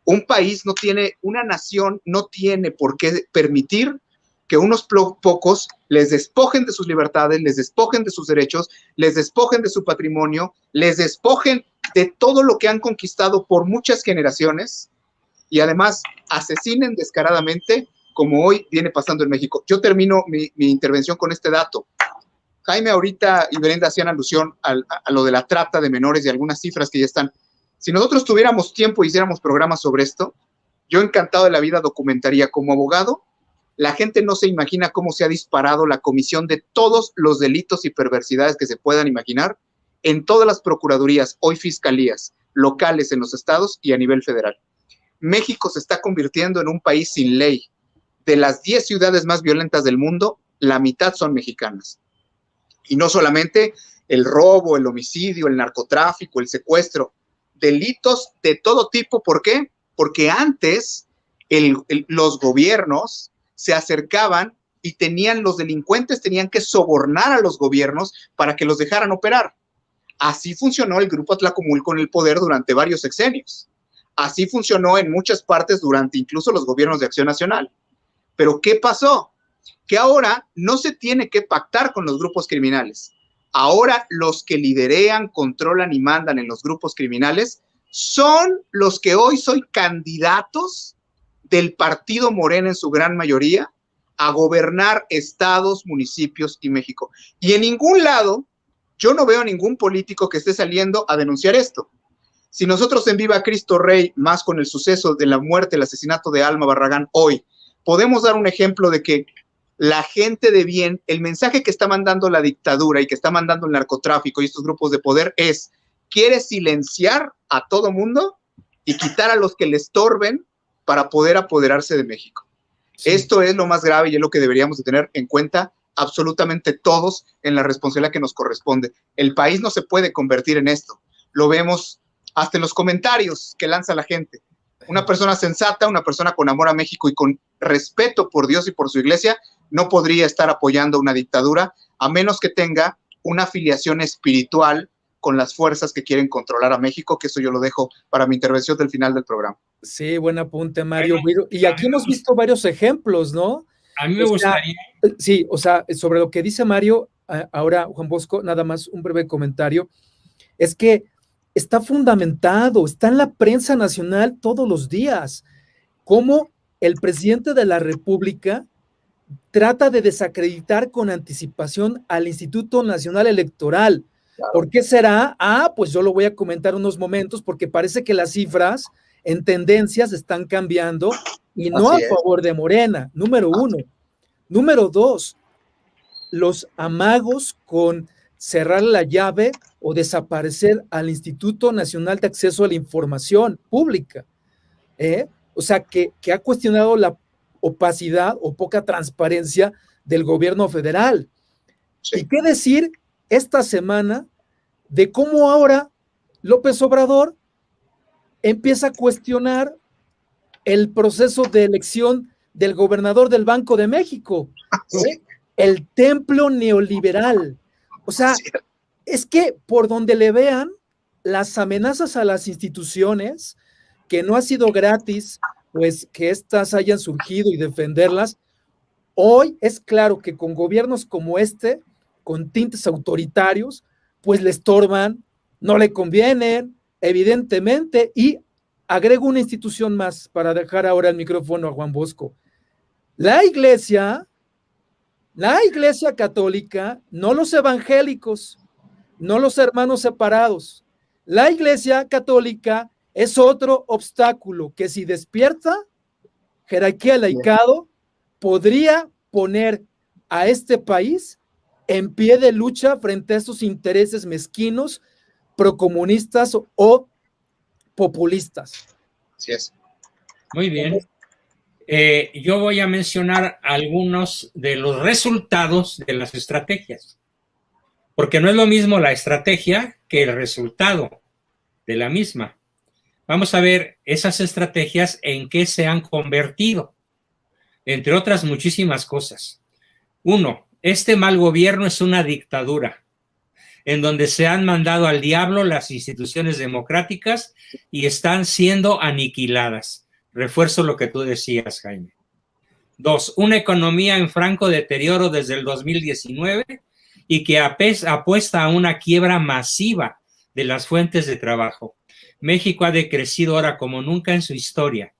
Un país no tiene, una nación no tiene por qué permitir que unos pocos les despojen de sus libertades, les despojen de sus derechos, les despojen de su patrimonio, les despojen de todo lo que han conquistado por muchas generaciones, y además asesinen descaradamente, como hoy viene pasando en México. Yo termino mi intervención con este dato. Jaime ahorita y Brenda hacían alusión a lo de la trata de menores y algunas cifras que ya están. Si nosotros tuviéramos tiempo y hiciéramos programas sobre esto, yo encantado de la vida documentaría. Como abogado, la gente no se imagina cómo se ha disparado la comisión de todos los delitos y perversidades que se puedan imaginar en todas las procuradurías, hoy fiscalías, locales en los estados y a nivel federal. México se está convirtiendo en un país sin ley. De las 10 ciudades más violentas del mundo, la mitad son mexicanas. Y no solamente el robo, el homicidio, el narcotráfico, el secuestro, delitos de todo tipo. ¿Por qué? Porque antes los gobiernos se acercaban y los delincuentes tenían que sobornar a los gobiernos para que los dejaran operar. Así funcionó el Grupo Atlacomulco en el poder durante varios sexenios. Así funcionó en muchas partes durante incluso los gobiernos de Acción Nacional. Pero ¿qué pasó? Que ahora no se tiene que pactar con los grupos criminales. Ahora los que liderean, controlan y mandan en los grupos criminales son los que hoy son candidatos del partido Morena en su gran mayoría a gobernar estados, municipios y México. Y en ningún lado yo no veo a ningún político que esté saliendo a denunciar esto. Si nosotros en Viva Cristo Rey, más con el suceso de la muerte, el asesinato de Alma Barragán hoy, podemos dar un ejemplo de que la gente de bien, el mensaje que está mandando la dictadura y que está mandando el narcotráfico y estos grupos de poder es: quiere silenciar a todo mundo y quitar a los que le estorben para poder apoderarse de México. Sí. Esto es lo más grave y es lo que deberíamos de tener en cuenta absolutamente todos en la responsabilidad que nos corresponde. El país no se puede convertir en esto. Lo vemos hasta en los comentarios que lanza la gente. Una persona sensata, una persona con amor a México y con respeto por Dios y por su iglesia, no podría estar apoyando una dictadura a menos que tenga una afiliación espiritual con las fuerzas que quieren controlar a México, que eso yo lo dejo para mi intervención del final del programa. Sí, buen apunte, Mario. Y aquí hemos visto varios ejemplos, ¿no? A mí me gustaría. Sí, o sea, sobre lo que dice Mario, ahora Juan Bosco, nada más un breve comentario, es que está fundamentado, está en la prensa nacional todos los días, cómo el presidente de la República trata de desacreditar con anticipación al Instituto Nacional Electoral. Claro. ¿Por qué será? Pues yo lo voy a comentar unos momentos, porque parece que las cifras en tendencias están cambiando y no a favor de Morena, número uno. Número dos, los amagos con cerrar la llave o desaparecer al Instituto Nacional de Acceso a la Información Pública. O sea, que ha cuestionado la opacidad o poca transparencia del gobierno federal. Sí. ¿Y qué decir esta semana de cómo ahora López Obrador empieza a cuestionar el proceso de elección del gobernador del Banco de México? Sí. El templo neoliberal. O sea, sí. Es que por donde le vean, las amenazas a las instituciones, que no ha sido gratis, pues que éstas hayan surgido y defenderlas, hoy es claro que con gobiernos como este, con tintes autoritarios, pues le estorban, no le convienen, evidentemente. Y agrego una institución más para dejar ahora el micrófono a Juan Bosco. La Iglesia Católica, no los evangélicos, no los hermanos separados. La Iglesia Católica es otro obstáculo que, si despierta jerarquía laicado, podría poner a este país en pie de lucha frente a estos intereses mezquinos, procomunistas o populistas. Así es. Muy bien. Yo voy a mencionar algunos de los resultados de las estrategias, porque no es lo mismo la estrategia que el resultado de la misma. Vamos a ver esas estrategias en qué se han convertido, entre otras muchísimas cosas. 1, este mal gobierno es una dictadura, en donde se han mandado al diablo las instituciones democráticas y están siendo aniquiladas. Refuerzo lo que tú decías, Jaime. 2, una economía en franco deterioro desde el 2019 y que apuesta a una quiebra masiva de las fuentes de trabajo. México ha decrecido ahora como nunca en su historia,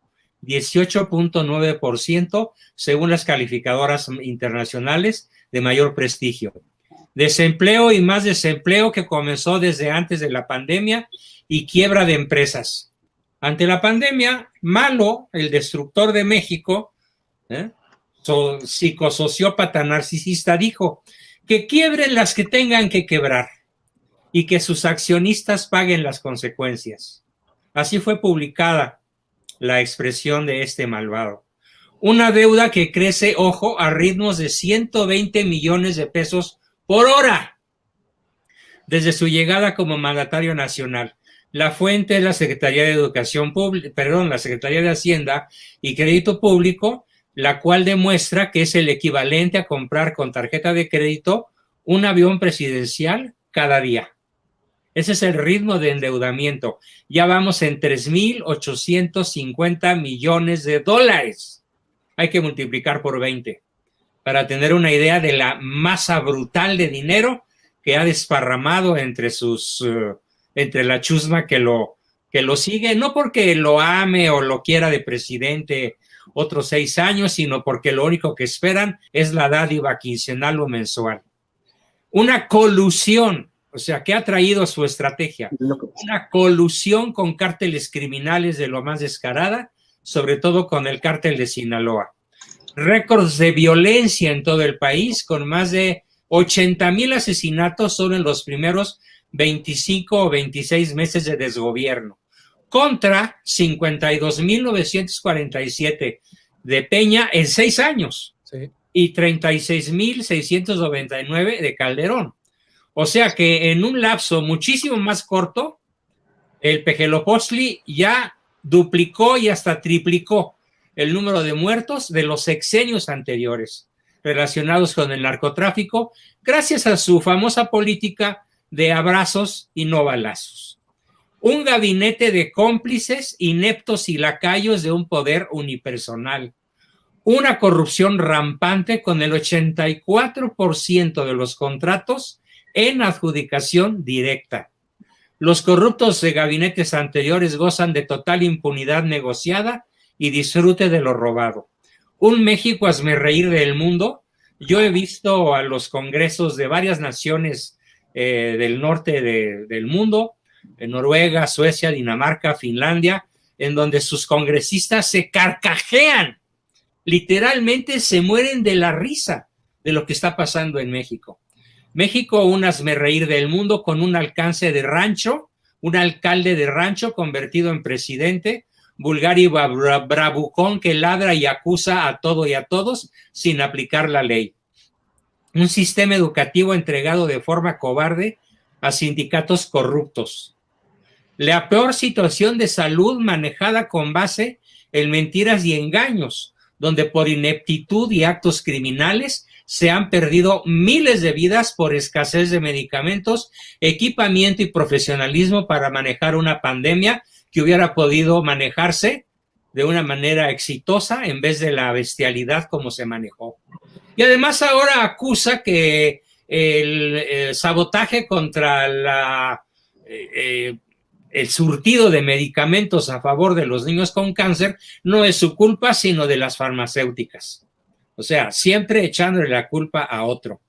18.9% según las calificadoras internacionales de mayor prestigio. Desempleo y más desempleo que comenzó desde antes de la pandemia y quiebra de empresas. Ante la pandemia, Malo, el destructor de México, psicosociópata narcisista, dijo que quiebren las que tengan que quebrar y que sus accionistas paguen las consecuencias. Así fue publicada la expresión de este malvado. Una deuda que crece, ojo, a ritmos de 120 millones de pesos por hora desde su llegada como mandatario nacional. La fuente es la Secretaría de la Secretaría de Hacienda y Crédito Público, la cual demuestra que es el equivalente a comprar con tarjeta de crédito un avión presidencial cada día. Ese es el ritmo de endeudamiento. Ya vamos en 3,850 millones de dólares. Hay que multiplicar por 20 para tener una idea de la masa brutal de dinero que ha desparramado entre la chusma que lo sigue, no porque lo ame o lo quiera de presidente otros 6 años, sino porque lo único que esperan es la dádiva quincenal o mensual. Una colusión, o sea, ¿qué ha traído su estrategia? Una colusión con cárteles criminales de lo más descarada, sobre todo con el cártel de Sinaloa. Récords de violencia en todo el país, con más de 80,000 asesinatos solo en los primeros 25 o 26 meses de desgobierno, contra 52,947 de Peña en 6 años, sí, y 36,699 de Calderón. O sea que en un lapso muchísimo más corto, el Pejelopostli ya duplicó y hasta triplicó el número de muertos de los sexenios anteriores relacionados con el narcotráfico, gracias a su famosa política de abrazos y no balazos. Un gabinete de cómplices, ineptos y lacayos de un poder unipersonal. Una corrupción rampante con el 84% de los contratos en adjudicación directa. Los corruptos de gabinetes anteriores gozan de total impunidad negociada y disfrute de lo robado. Un México hazmerreír del mundo. Yo he visto a los congresos de varias naciones del norte del mundo, en Noruega, Suecia, Dinamarca, Finlandia, en donde sus congresistas se carcajean, literalmente se mueren de la risa de lo que está pasando en México. México, un hazmerreír del mundo con un alcance de rancho, un alcalde de rancho convertido en presidente, vulgar y bravucón que ladra y acusa a todo y a todos sin aplicar la ley. Un sistema educativo entregado de forma cobarde a sindicatos corruptos. La peor situación de salud manejada con base en mentiras y engaños, donde por ineptitud y actos criminales se han perdido miles de vidas por escasez de medicamentos, equipamiento y profesionalismo para manejar una pandemia que hubiera podido manejarse de una manera exitosa en vez de la bestialidad como se manejó. Y además ahora acusa que el sabotaje contra el surtido de medicamentos a favor de los niños con cáncer no es su culpa, sino de las farmacéuticas. O sea, siempre echándole la culpa a otro.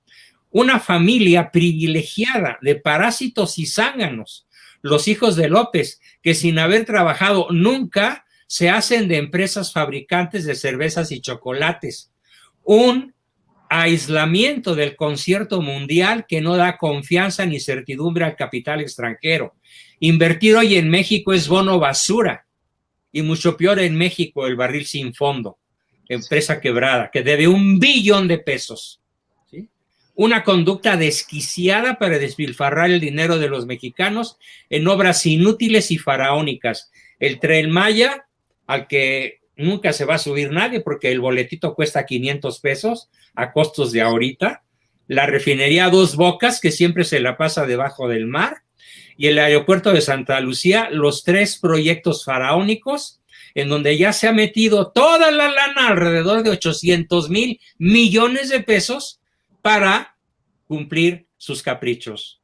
Una familia privilegiada de parásitos y zánganos, los hijos de López, que sin haber trabajado nunca se hacen de empresas fabricantes de cervezas y chocolates. Un aislamiento del concierto mundial que no da confianza ni certidumbre al capital extranjero. Invertir hoy en México es bono basura, y mucho peor en México, el barril sin fondo, empresa quebrada, que debe 1 billón de pesos. ¿Sí? Una conducta desquiciada para despilfarrar el dinero de los mexicanos en obras inútiles y faraónicas. El Tren Maya, al que nunca se va a subir nadie porque el boletito cuesta 500 pesos a costos de ahorita, la refinería Dos Bocas, que siempre se la pasa debajo del mar, y el aeropuerto de Santa Lucía, los 3 proyectos faraónicos en donde ya se ha metido toda la lana, alrededor de 800,000 millones de pesos, para cumplir sus caprichos.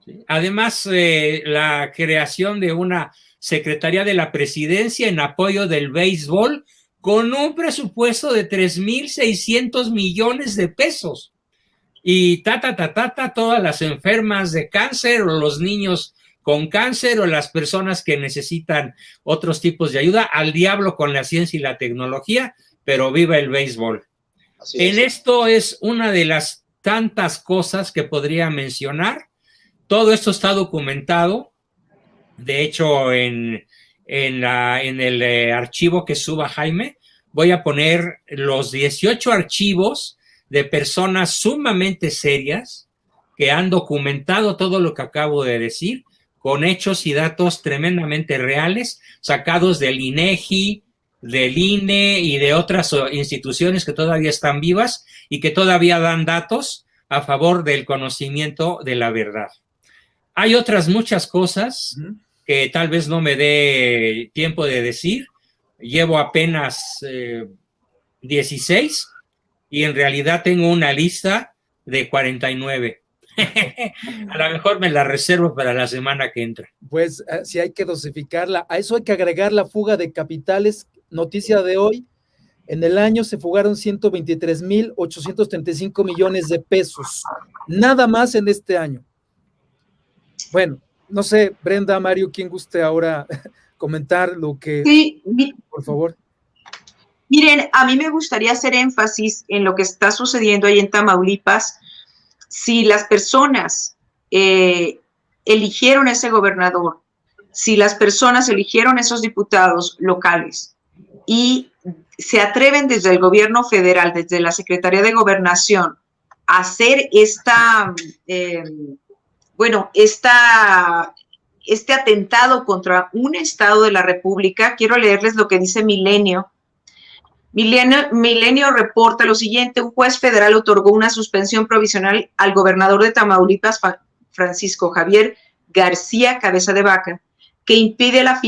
¿Sí? Además, la creación de una Secretaría de la Presidencia en apoyo del béisbol con un presupuesto de 3,600 millones de pesos. Y todas las enfermas de cáncer o los niños con cáncer o las personas que necesitan otros tipos de ayuda, al diablo con la ciencia y la tecnología, pero viva el béisbol. En esto es una de las tantas cosas que podría mencionar. Todo esto está documentado. De hecho, en el archivo que suba Jaime, voy a poner los 18 archivos de personas sumamente serias que han documentado todo lo que acabo de decir, con hechos y datos tremendamente reales, sacados del INEGI, del INE y de otras instituciones que todavía están vivas y que todavía dan datos a favor del conocimiento de la verdad. Hay otras muchas cosas que tal vez no me dé tiempo de decir. Llevo apenas 16 y en realidad tengo una lista de 49. A lo mejor me la reservo para la semana que entra. Pues sí, hay que dosificarla. A eso hay que agregar la fuga de capitales. Noticia de hoy: en el año se fugaron 123,835 millones de pesos. Nada más en este año. Bueno, no sé, Brenda, Mario, ¿quién guste ahora comentar lo que... Sí, por favor. Miren, a mí me gustaría hacer énfasis en lo que está sucediendo ahí en Tamaulipas. Si las personas eligieron ese gobernador, si las personas eligieron esos diputados locales y se atreven desde el gobierno federal, desde la Secretaría de Gobernación, a hacer este atentado contra un estado de la República, quiero leerles lo que dice Milenio. Milenio reporta lo siguiente: un juez federal otorgó una suspensión provisional al gobernador de Tamaulipas, Francisco Javier García Cabeza de Vaca, que impide a la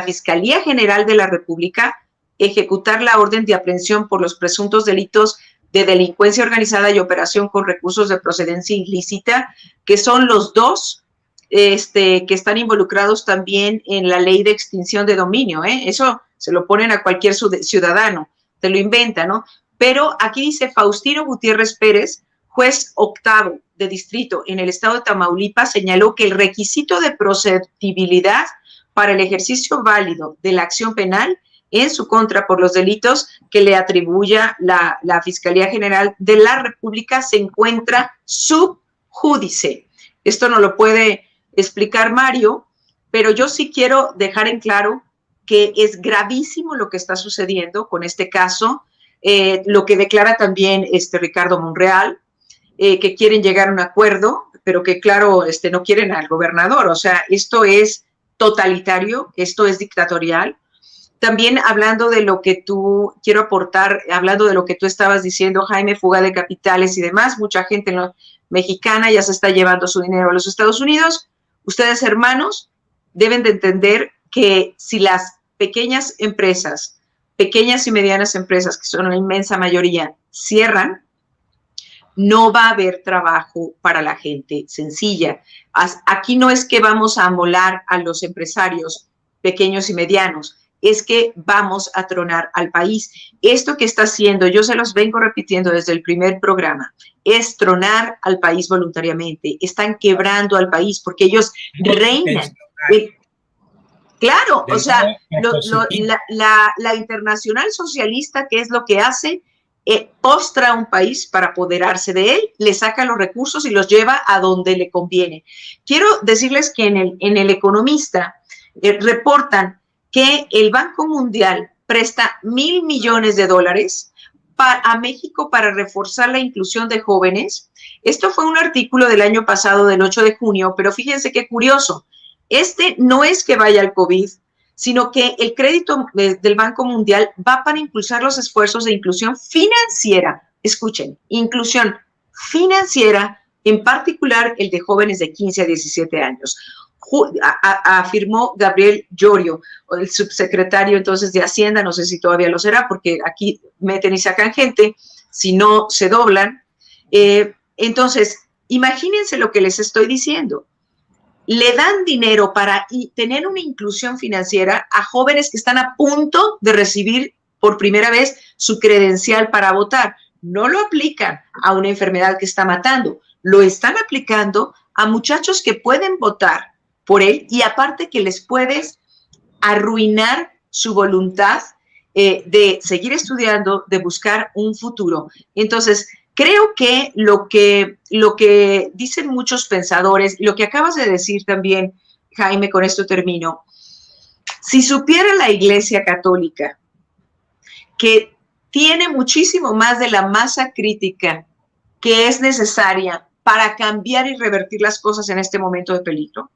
Fiscalía General de la República ejecutar la orden de aprehensión por los presuntos delitos de delincuencia organizada y operación con recursos de procedencia ilícita, que son los dos que están involucrados también en la ley de extinción de dominio. Eso se lo ponen a cualquier ciudadano, te lo inventa, ¿no? Pero aquí dice Faustino Gutiérrez Pérez, juez octavo de distrito en el estado de Tamaulipas, señaló que el requisito de procedibilidad para el ejercicio válido de la acción penal en su contra por los delitos que le atribuya la Fiscalía General de la República se encuentra subjúdice. Esto no lo puede explicar Mario, pero yo sí quiero dejar en claro que es gravísimo lo que está sucediendo con este caso, lo que declara también Ricardo Monreal, que quieren llegar a un acuerdo, pero que claro, no quieren al gobernador. O sea, esto es totalitario, esto es dictatorial. También hablando de lo que quiero aportar, hablando de lo que tú estabas diciendo, Jaime, fuga de capitales y demás, mucha gente mexicana ya se está llevando su dinero a los Estados Unidos. Ustedes, hermanos, deben de entender que si las pequeñas empresas, pequeñas y medianas empresas, que son la inmensa mayoría, cierran, no va a haber trabajo para la gente sencilla. Aquí no es que vamos a amolar a los empresarios pequeños y medianos, es que vamos a tronar al país. Esto que está haciendo, yo se los vengo repitiendo desde el primer programa, es tronar al país voluntariamente. Están quebrando al país porque ellos reinan. Claro, o sea, la Internacional Socialista, ¿qué es lo que hace? Postra a un país para apoderarse de él, le saca los recursos y los lleva a donde le conviene. Quiero decirles que en el Economista reportan que el Banco Mundial presta $1,000 millones a México para reforzar la inclusión de jóvenes. Esto fue un artículo del año pasado, del 8 de junio, pero fíjense qué curioso. No es que vaya al COVID, sino que el crédito del Banco Mundial va para impulsar los esfuerzos de inclusión financiera. Escuchen, inclusión financiera, en particular el de jóvenes de 15 a 17 años. Afirmó Gabriel Llorio, el subsecretario entonces de Hacienda, no sé si todavía lo será, porque aquí meten y sacan gente, si no se doblan. Entonces, imagínense lo que les estoy diciendo. Le dan dinero para tener una inclusión financiera a jóvenes que están a punto de recibir por primera vez su credencial para votar. No lo aplican a una enfermedad que está matando, lo están aplicando a muchachos que pueden votar por él y aparte que les puedes arruinar su voluntad de seguir estudiando, de buscar un futuro. Entonces, creo que lo que dicen muchos pensadores, lo que acabas de decir también, Jaime, con esto termino, si supiera la Iglesia Católica que tiene muchísimo más de la masa crítica que es necesaria para cambiar y revertir las cosas en este momento de peligro,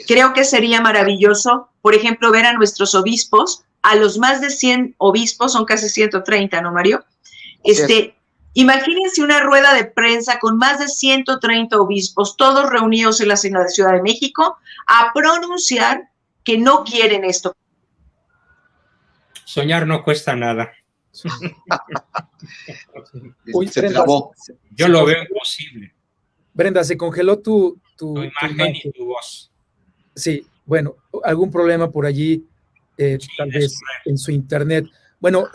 creo que sería maravilloso, por ejemplo, ver a nuestros obispos, a los más de 100 obispos, son casi 130, ¿no, Mario? Imagínense una rueda de prensa con más de 130 obispos, todos reunidos en la Ciudad de México, a pronunciar que no quieren esto. Soñar no cuesta nada. Uy, se Brenda, trabó. Yo lo veo imposible. Brenda, se congeló tu imagen y tu voz. Sí, bueno, algún problema por allí, sí, tal vez en su internet. Bueno,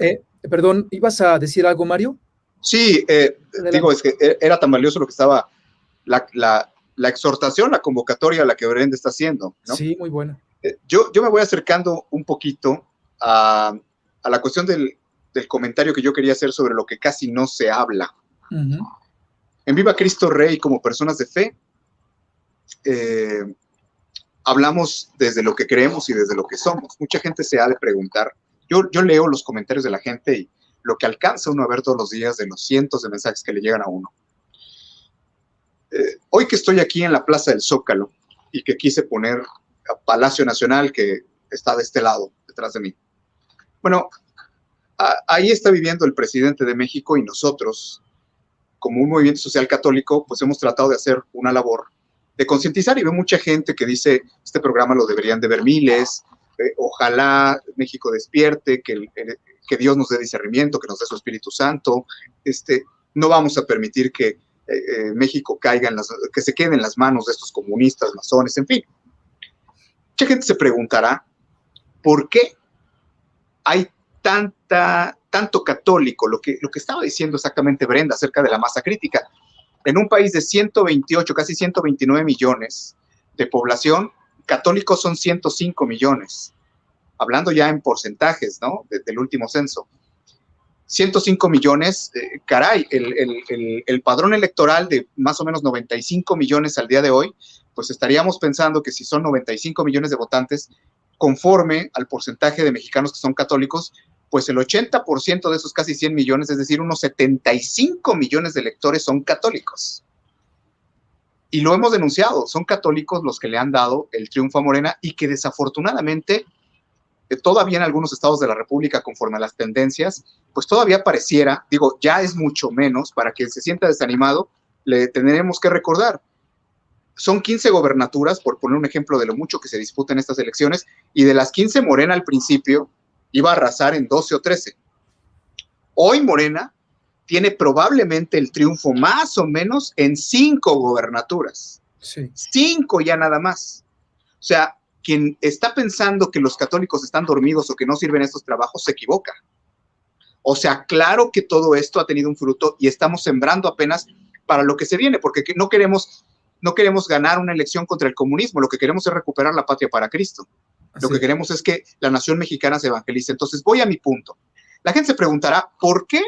perdón, ¿ibas a decir algo, Mario? Sí, digo, es que era tan valioso lo que estaba, la exhortación, la convocatoria a la que Brenda está haciendo, ¿no? Sí, muy buena. Yo me voy acercando un poquito a la cuestión del comentario que yo quería hacer sobre lo que casi no se habla. Uh-huh. En Viva Cristo Rey, como personas de fe, hablamos desde lo que creemos y desde lo que somos. Mucha gente se ha de preguntar. Yo leo los comentarios de la gente y lo que alcanza uno a ver todos los días de los cientos de mensajes que le llegan a uno. Hoy que estoy aquí en la Plaza del Zócalo y que quise poner a Palacio Nacional, que está de este lado, detrás de mí. Bueno, ahí está viviendo el presidente de México y nosotros, como un movimiento social católico, pues hemos tratado de hacer una labor de concientizar y veo mucha gente que dice, este programa lo deberían de ver miles, ojalá México despierte, que Dios nos dé discernimiento, que nos dé su Espíritu Santo, no vamos a permitir que México caiga que se quede en las manos de estos comunistas, masones, en fin. Mucha gente se preguntará, ¿por qué hay tanto católico? Lo que estaba diciendo exactamente Brenda acerca de la masa crítica. En un país de 128, casi 129 millones de población, católicos son 105 millones. Hablando ya en porcentajes, ¿no? Desde el último censo. 105 millones, caray, el padrón electoral de más o menos 95 millones al día de hoy, pues estaríamos pensando que si son 95 millones de votantes, conforme al porcentaje de mexicanos que son católicos, pues el 80% de esos casi 100 millones, es decir, unos 75 millones de electores son católicos. Y lo hemos denunciado, son católicos los que le han dado el triunfo a Morena y que desafortunadamente todavía en algunos estados de la República, conforme a las tendencias, pues todavía pareciera, digo, ya es mucho menos, para quien se sienta desanimado, le tendremos que recordar. Son 15 gobernaturas, por poner un ejemplo de lo mucho que se disputa en estas elecciones, y de las 15 Morena al principio iba a arrasar en 12 o 13. Hoy Morena tiene probablemente el triunfo más o menos en 5 gobernaturas. Sí. 5 ya nada más. O sea, quien está pensando que los católicos están dormidos o que no sirven estos trabajos se equivoca. O sea, claro que todo esto ha tenido un fruto y estamos sembrando apenas para lo que se viene, porque no queremos ganar una elección contra el comunismo, lo que queremos es recuperar la patria para Cristo. Lo que queremos es que la nación mexicana se evangelice. Entonces voy a mi punto. La gente se preguntará, ¿por qué?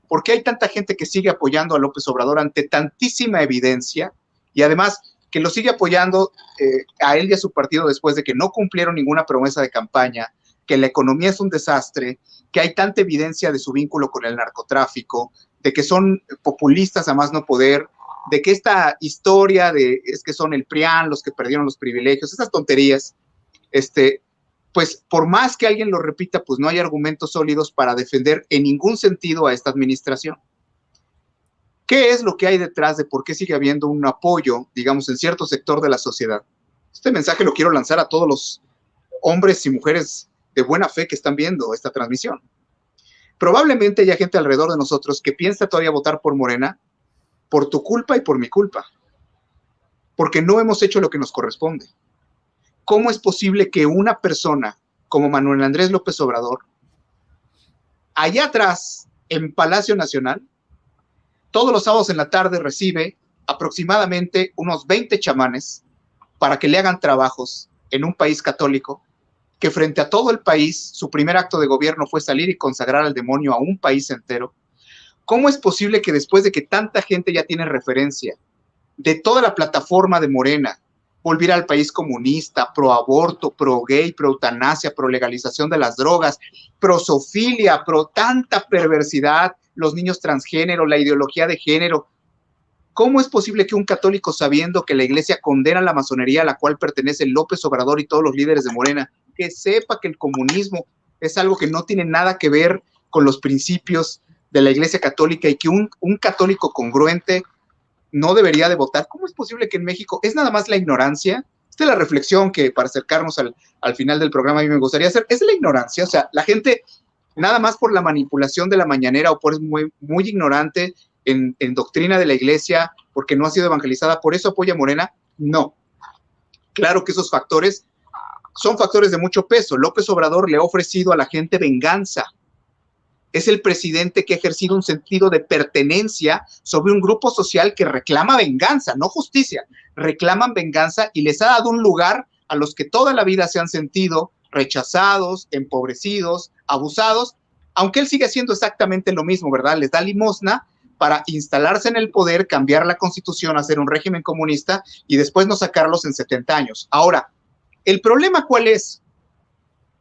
¿Por qué hay tanta gente que sigue apoyando a López Obrador ante tantísima evidencia? Y además que lo sigue apoyando a él y a su partido después de que no cumplieron ninguna promesa de campaña, que la economía es un desastre, que hay tanta evidencia de su vínculo con el narcotráfico, de que son populistas a más no poder, de que esta historia de es que son el PRIAN los que perdieron los privilegios, esas tonterías, pues por más que alguien lo repita, pues no hay argumentos sólidos para defender en ningún sentido a esta administración. ¿Qué es lo que hay detrás de por qué sigue habiendo un apoyo, digamos, en cierto sector de la sociedad? Este mensaje lo quiero lanzar a todos los hombres y mujeres de buena fe que están viendo esta transmisión. Probablemente haya gente alrededor de nosotros que piensa todavía votar por Morena por tu culpa y por mi culpa, porque no hemos hecho lo que nos corresponde. ¿Cómo es posible que una persona como Manuel Andrés López Obrador, allá atrás, en Palacio Nacional, todos los sábados en la tarde recibe aproximadamente unos 20 chamanes para que le hagan trabajos en un país católico, que frente a todo el país, su primer acto de gobierno fue salir y consagrar al demonio a un país entero? ¿Cómo es posible que después de que tanta gente ya tiene referencia de toda la plataforma de Morena, volver al país comunista, pro aborto, pro gay, pro eutanasia, pro legalización de las drogas, pro zoofilia, pro tanta perversidad, los niños transgénero, la ideología de género? ¿Cómo es posible que un católico, sabiendo que la iglesia condena la masonería a la cual pertenece López Obrador y todos los líderes de Morena, que sepa que el comunismo es algo que no tiene nada que ver con los principios de la iglesia católica y que un católico congruente no debería de votar? ¿Cómo es posible que en México es nada más la ignorancia? Esta es la reflexión que, para acercarnos al final del programa, a mí me gustaría hacer. Es la ignorancia. O sea, la gente, nada más por la manipulación de la mañanera o por es muy, muy ignorante en doctrina de la iglesia, porque no ha sido evangelizada, ¿por eso apoya a Morena? No. Claro que esos factores son factores de mucho peso. López Obrador le ha ofrecido a la gente venganza. Es el presidente que ha ejercido un sentido de pertenencia sobre un grupo social que reclama venganza, no justicia. Reclaman venganza y les ha dado un lugar a los que toda la vida se han sentido rechazados, empobrecidos, abusados, aunque él sigue haciendo exactamente lo mismo, ¿verdad? Les da limosna para instalarse en el poder, cambiar la constitución, hacer un régimen comunista y después no sacarlos en 70 años. Ahora, ¿el problema cuál es?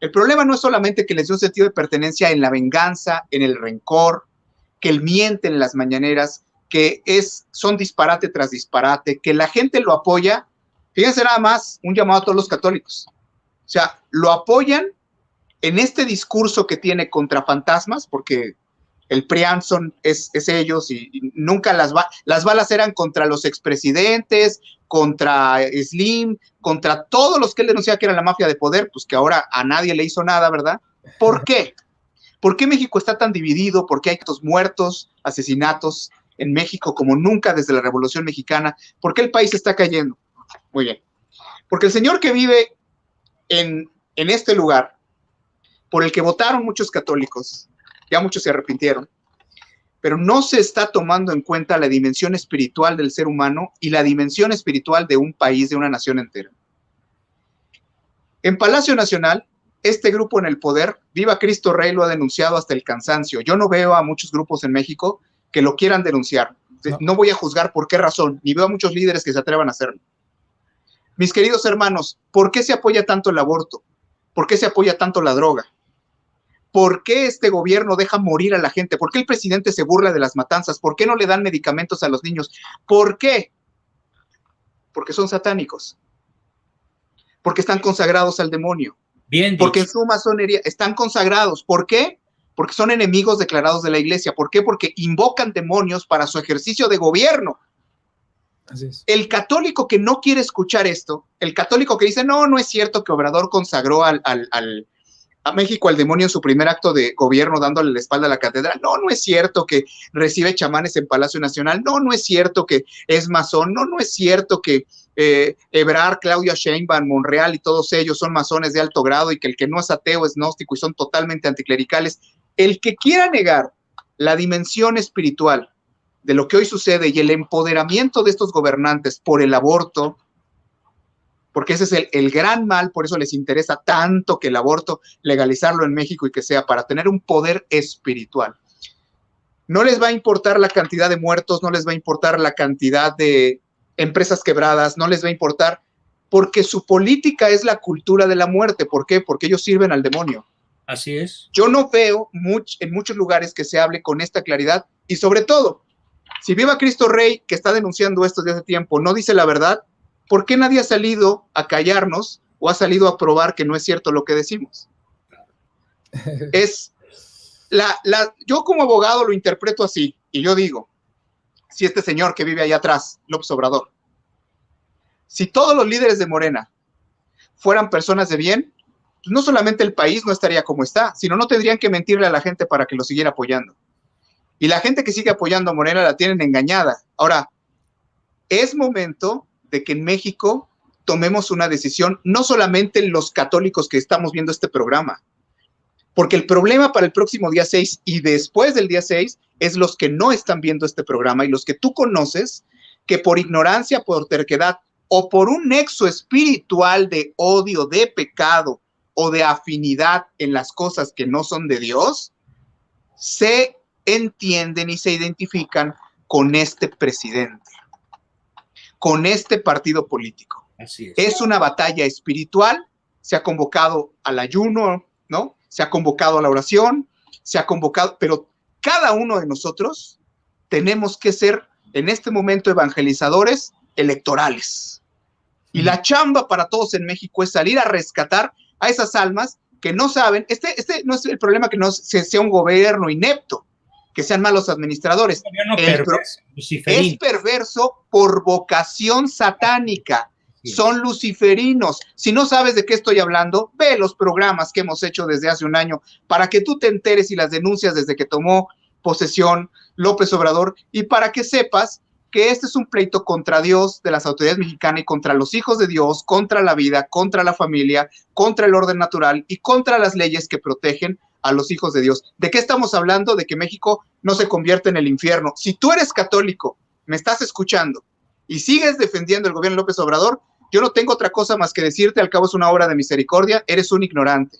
El problema no es solamente que les dé un sentido de pertenencia en la venganza, en el rencor, que él miente en las mañaneras, que son disparate tras disparate, que la gente lo apoya. Fíjense nada más, un llamado a todos los católicos. O sea, lo apoyan en este discurso que tiene contra fantasmas, porque el PRIAN es ellos y nunca las balas eran contra los expresidentes, contra Slim, contra todos los que él denunciaba que eran la mafia de poder, pues que ahora a nadie le hizo nada, ¿verdad? ¿Por qué? ¿Por qué México está tan dividido? ¿Por qué hay tantos muertos, asesinatos en México como nunca desde la Revolución Mexicana? ¿Por qué el país está cayendo? Muy bien. Porque el señor que vive en este lugar, por el que votaron muchos católicos, ya muchos se arrepintieron, pero no se está tomando en cuenta la dimensión espiritual del ser humano y la dimensión espiritual de un país, de una nación entera. En Palacio Nacional, este grupo en el poder, Viva Cristo Rey, lo ha denunciado hasta el cansancio. Yo no veo a muchos grupos en México que lo quieran denunciar. No voy a juzgar por qué razón, ni veo a muchos líderes que se atrevan a hacerlo. Mis queridos hermanos, ¿por qué se apoya tanto el aborto? ¿Por qué se apoya tanto la droga? ¿Por qué este gobierno deja morir a la gente? ¿Por qué el presidente se burla de las matanzas? ¿Por qué no le dan medicamentos a los niños? ¿Por qué? Porque son satánicos. Porque están consagrados al demonio. Bien dicho. Porque en su masonería están consagrados. ¿Por qué? Porque son enemigos declarados de la iglesia. ¿Por qué? Porque invocan demonios para su ejercicio de gobierno. Así es. El católico que no quiere escuchar esto, el católico que dice, no es cierto que Obrador consagró al a México al demonio en su primer acto de gobierno dándole la espalda a la catedral. No, no es cierto que recibe chamanes en Palacio Nacional. No, no es cierto que es masón. No, no es cierto que Ebrard, Claudia Sheinbaum, Monreal y todos ellos son masones de alto grado y que el que no es ateo es gnóstico y son totalmente anticlericales. El que quiera negar la dimensión espiritual de lo que hoy sucede y el empoderamiento de estos gobernantes por el aborto, porque ese es el gran mal, por eso les interesa tanto que el aborto, legalizarlo en México y que sea para tener un poder espiritual. No les va a importar la cantidad de muertos, no les va a importar la cantidad de empresas quebradas, no les va a importar, porque su política es la cultura de la muerte. ¿Por qué? Porque ellos sirven al demonio. Así es. Yo no veo en muchos lugares que se hable con esta claridad y sobre todo, si Viva Cristo Rey, que está denunciando esto desde hace tiempo, no dice la verdad, ¿por qué nadie ha salido a callarnos o ha salido a probar que no es cierto lo que decimos? Yo como abogado lo interpreto así, y yo digo, si este señor que vive allá atrás, López Obrador, si todos los líderes de Morena fueran personas de bien, pues no solamente el país no estaría como está, sino no tendrían que mentirle a la gente para que lo siguiera apoyando. Y la gente que sigue apoyando a Morena la tienen engañada. Ahora, es momento de que en México tomemos una decisión, no solamente los católicos que estamos viendo este programa, porque el problema para el próximo día 6 y después del día 6 es los que no están viendo este programa y los que tú conoces, que por ignorancia, por terquedad o por un nexo espiritual de odio, de pecado o de afinidad en las cosas que no son de Dios, se entienden y se identifican con este presidente, con este partido político. Así es. Es una batalla espiritual, se ha convocado al ayuno, ¿no? Se ha convocado a la oración, se ha convocado, pero cada uno de nosotros tenemos que ser en este momento evangelizadores electorales. Y la chamba para todos en México es salir a rescatar a esas almas que no saben, este no es el problema que no sea un gobierno inepto, que sean malos administradores. Es perverso por vocación satánica. Sí. Son luciferinos. Si no sabes de qué estoy hablando, ve los programas que hemos hecho desde hace un año para que tú te enteres y las denuncias desde que tomó posesión López Obrador y para que sepas que este es un pleito contra Dios de las autoridades mexicanas y contra los hijos de Dios, contra la vida, contra la familia, contra el orden natural y contra las leyes que protegen a los hijos de Dios. ¿De qué estamos hablando? De que México no se convierte en el infierno. Si tú eres católico, me estás escuchando y sigues defendiendo el gobierno de López Obrador, yo no tengo otra cosa más que decirte, al cabo es una obra de misericordia, eres un ignorante.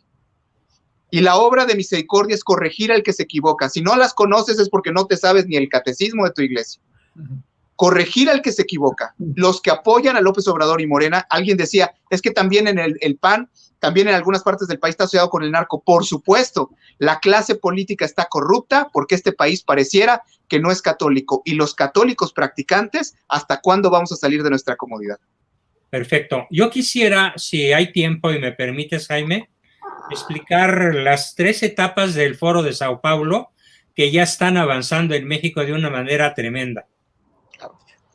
Y la obra de misericordia es corregir al que se equivoca. Si no las conoces es porque no te sabes ni el catecismo de tu iglesia. Corregir al que se equivoca. Los que apoyan a López Obrador y Morena, alguien decía, es que también en el PAN, también en algunas partes del país está asociado con el narco. Por supuesto, la clase política está corrupta porque este país pareciera que no es católico. Y los católicos practicantes, ¿hasta cuándo vamos a salir de nuestra comodidad? Perfecto. Yo quisiera, si hay tiempo y me permites, Jaime, explicar las 3 etapas del Foro de Sao Paulo que ya están avanzando en México de una manera tremenda.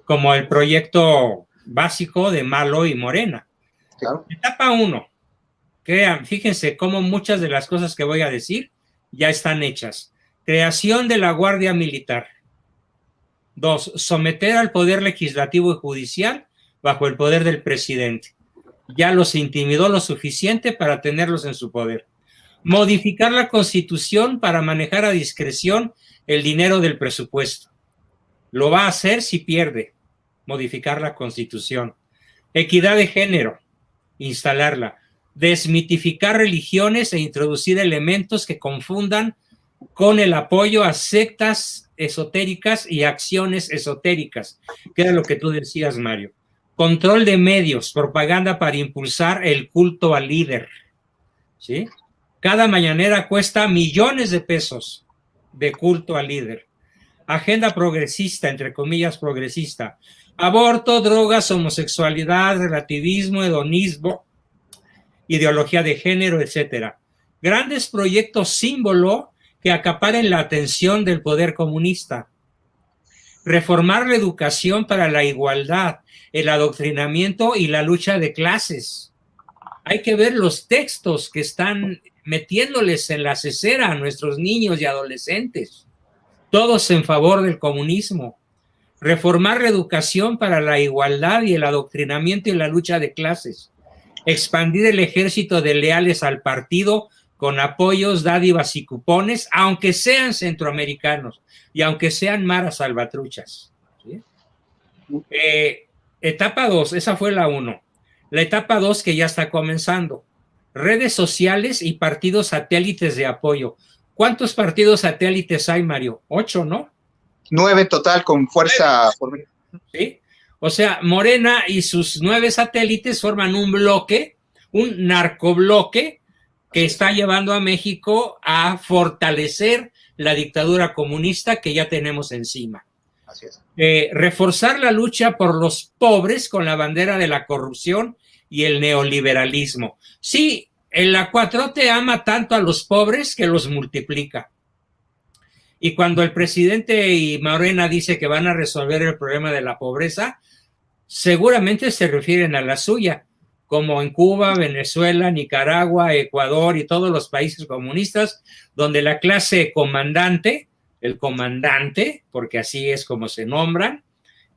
Como el proyecto básico de Malo y Morena. Claro. Etapa 1. Fíjense cómo muchas de las cosas que voy a decir ya están hechas. Creación de la Guardia Militar. 2. Someter al Poder Legislativo y Judicial bajo el poder del presidente. Ya los intimidó lo suficiente para tenerlos en su poder. Modificar la Constitución para manejar a discreción el dinero del presupuesto. Lo va a hacer si pierde. Modificar la Constitución. Equidad de género. Instalarla. Desmitificar religiones e introducir elementos que confundan con el apoyo a sectas esotéricas y acciones esotéricas, que era lo que tú decías, Mario. Control de medios, propaganda para impulsar el culto al líder, ¿sí? Cada mañanera cuesta millones de pesos de culto al líder. Agenda progresista, entre comillas progresista. Aborto, drogas, homosexualidad, relativismo, hedonismo, ideología de género, etcétera. Grandes proyectos símbolo que acaparen la atención del poder comunista. Reformar la educación para la igualdad, el adoctrinamiento y la lucha de clases. Hay que ver los textos que están metiéndoles en la cesera a nuestros niños y adolescentes, todos en favor del comunismo. Reformar la educación para la igualdad y el adoctrinamiento y la lucha de clases. Expandir el ejército de leales al partido con apoyos, dádivas y cupones, aunque sean centroamericanos y aunque sean maras salvatruchas. ¿Sí? Etapa 2, esa fue la 1. La etapa 2 que ya está comenzando. Redes sociales y partidos satélites de apoyo. ¿Cuántos partidos satélites hay, Mario? 8, ¿no? 9 total con fuerza. ¿Sí? O sea, Morena y sus 9 satélites forman un bloque, un narcobloque que está llevando a México a fortalecer la dictadura comunista que ya tenemos encima. Así es. Reforzar la lucha por los pobres con la bandera de la corrupción y el neoliberalismo. Sí, en la 4T ama tanto a los pobres que los multiplica. Y cuando el presidente y Morena dice que van a resolver el problema de la pobreza, seguramente se refieren a la suya, como en Cuba, Venezuela, Nicaragua, Ecuador y todos los países comunistas, donde la clase comandante, el comandante, porque así es como se nombran,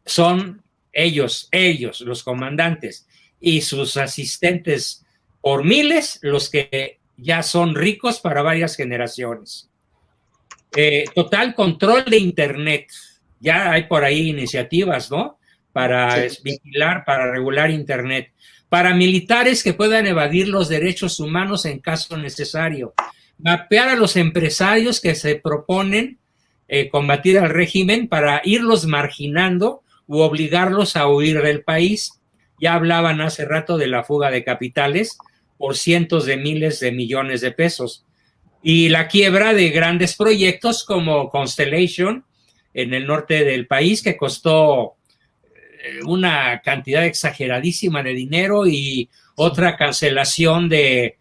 son ellos, los comandantes, y sus asistentes por miles, los que ya son ricos para varias generaciones. Total control de Internet. Ya hay por ahí iniciativas, ¿no? Para vigilar, para regular Internet. Paramilitares que puedan evadir los derechos humanos en caso necesario. Mapear a los empresarios que se proponen combatir al régimen para irlos marginando u obligarlos a huir del país. Ya hablaban hace rato de la fuga de capitales por cientos de miles de millones de pesos. Y la quiebra de grandes proyectos como Constellation en el norte del país, que costó una cantidad exageradísima de dinero, y otra cancelación de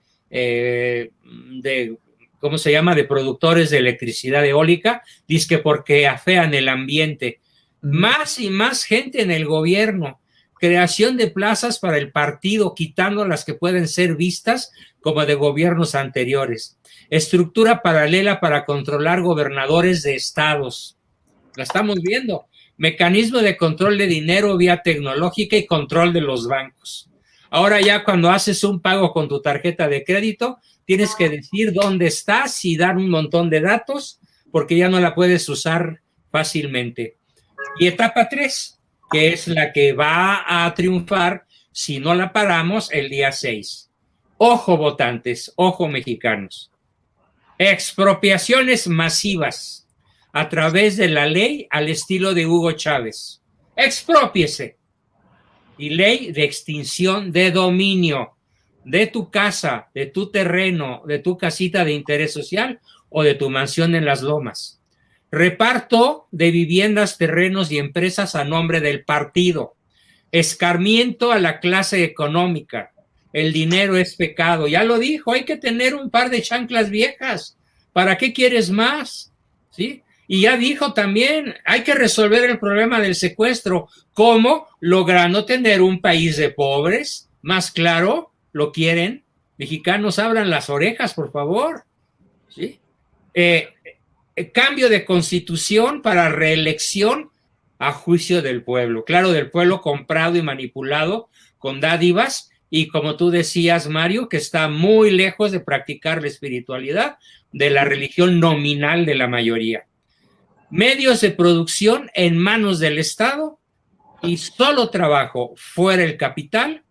¿cómo se llama?, de productores de electricidad eólica, dizque porque afean el ambiente. Más y más gente en el gobierno, creación de plazas para el partido, quitando las que pueden ser vistas como de gobiernos anteriores. Estructura paralela para controlar gobernadores de estados. La estamos viendo. Mecanismo de control de dinero vía tecnológica y control de los bancos. Ahora ya cuando haces un pago con tu tarjeta de crédito, tienes que decir dónde estás y dar un montón de datos, porque ya no la puedes usar fácilmente. Y etapa 3, que es la que va a triunfar si no la paramos el día 6. Ojo votantes, ojo mexicanos. Expropiaciones masivas a través de la ley al estilo de Hugo Chávez. Exprópiese. Y ley de extinción de dominio de tu casa, de tu terreno, de tu casita de interés social o de tu mansión en las lomas. Reparto de viviendas, terrenos y empresas a nombre del partido. Escarmiento a la clase económica. El dinero es pecado. Ya lo dijo, hay que tener un par de chanclas viejas. ¿Para qué quieres más? ¿Sí? Y ya dijo también, hay que resolver el problema del secuestro. ¿Cómo? Logrando tener un país de pobres. Más claro, ¿lo quieren? Mexicanos, abran las orejas, por favor. ¿Sí? Cambio de constitución para reelección a juicio del pueblo. Claro, del pueblo comprado y manipulado con dádivas. Y como tú decías, Mario, que está muy lejos de practicar la espiritualidad de la religión nominal de la mayoría. Medios de producción en manos del Estado y solo trabajo fuera el capital.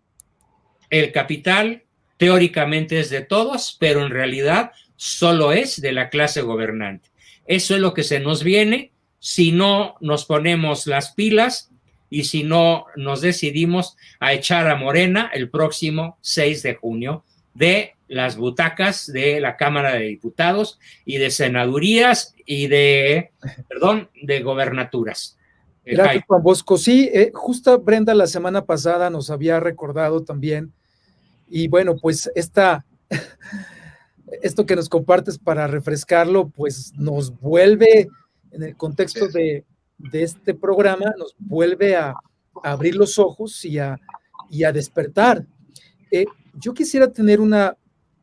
El capital teóricamente es de todos, pero en realidad solo es de la clase gobernante. Eso es lo que se nos viene si no nos ponemos las pilas y si no nos decidimos a echar a Morena el próximo 6 de junio de las butacas de la Cámara de Diputados y de senadurías y de gobernaturas. Gracias, Juan Bosco. Sí, justo Brenda la semana pasada nos había recordado también, y bueno, pues esto que nos compartes para refrescarlo, pues nos vuelve, en el contexto de este programa, nos vuelve a abrir los ojos y a despertar. Yo quisiera tener una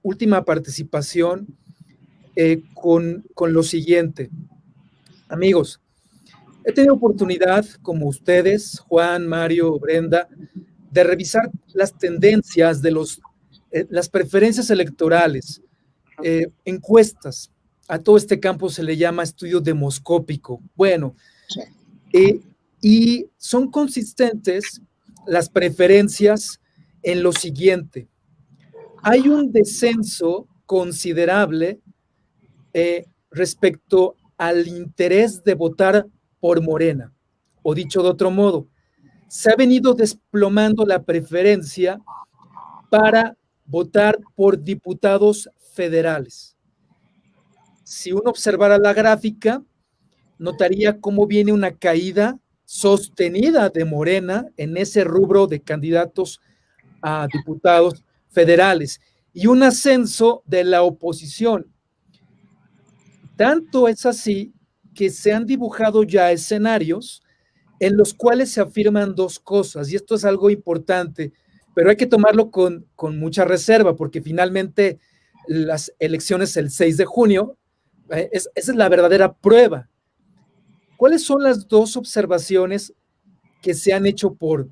última participación con lo siguiente. Amigos, he tenido oportunidad, como ustedes, Juan, Mario, Brenda, de revisar las tendencias de las preferencias electorales, encuestas. A todo este campo se le llama estudio demoscópico. Bueno, y son consistentes las preferencias en lo siguiente. Hay un descenso considerable respecto al interés de votar por Morena, o dicho de otro modo, se ha venido desplomando la preferencia para votar por diputados federales. Si uno observara la gráfica, notaría cómo viene una caída sostenida de Morena en ese rubro de candidatos a diputados federales y un ascenso de la oposición. Tanto es así que se han dibujado ya escenarios en los cuales se afirman dos cosas, y esto es algo importante, pero hay que tomarlo con mucha reserva, porque finalmente las elecciones el 6 de junio, esa es la verdadera prueba. ¿Cuáles son las dos observaciones que se han hecho por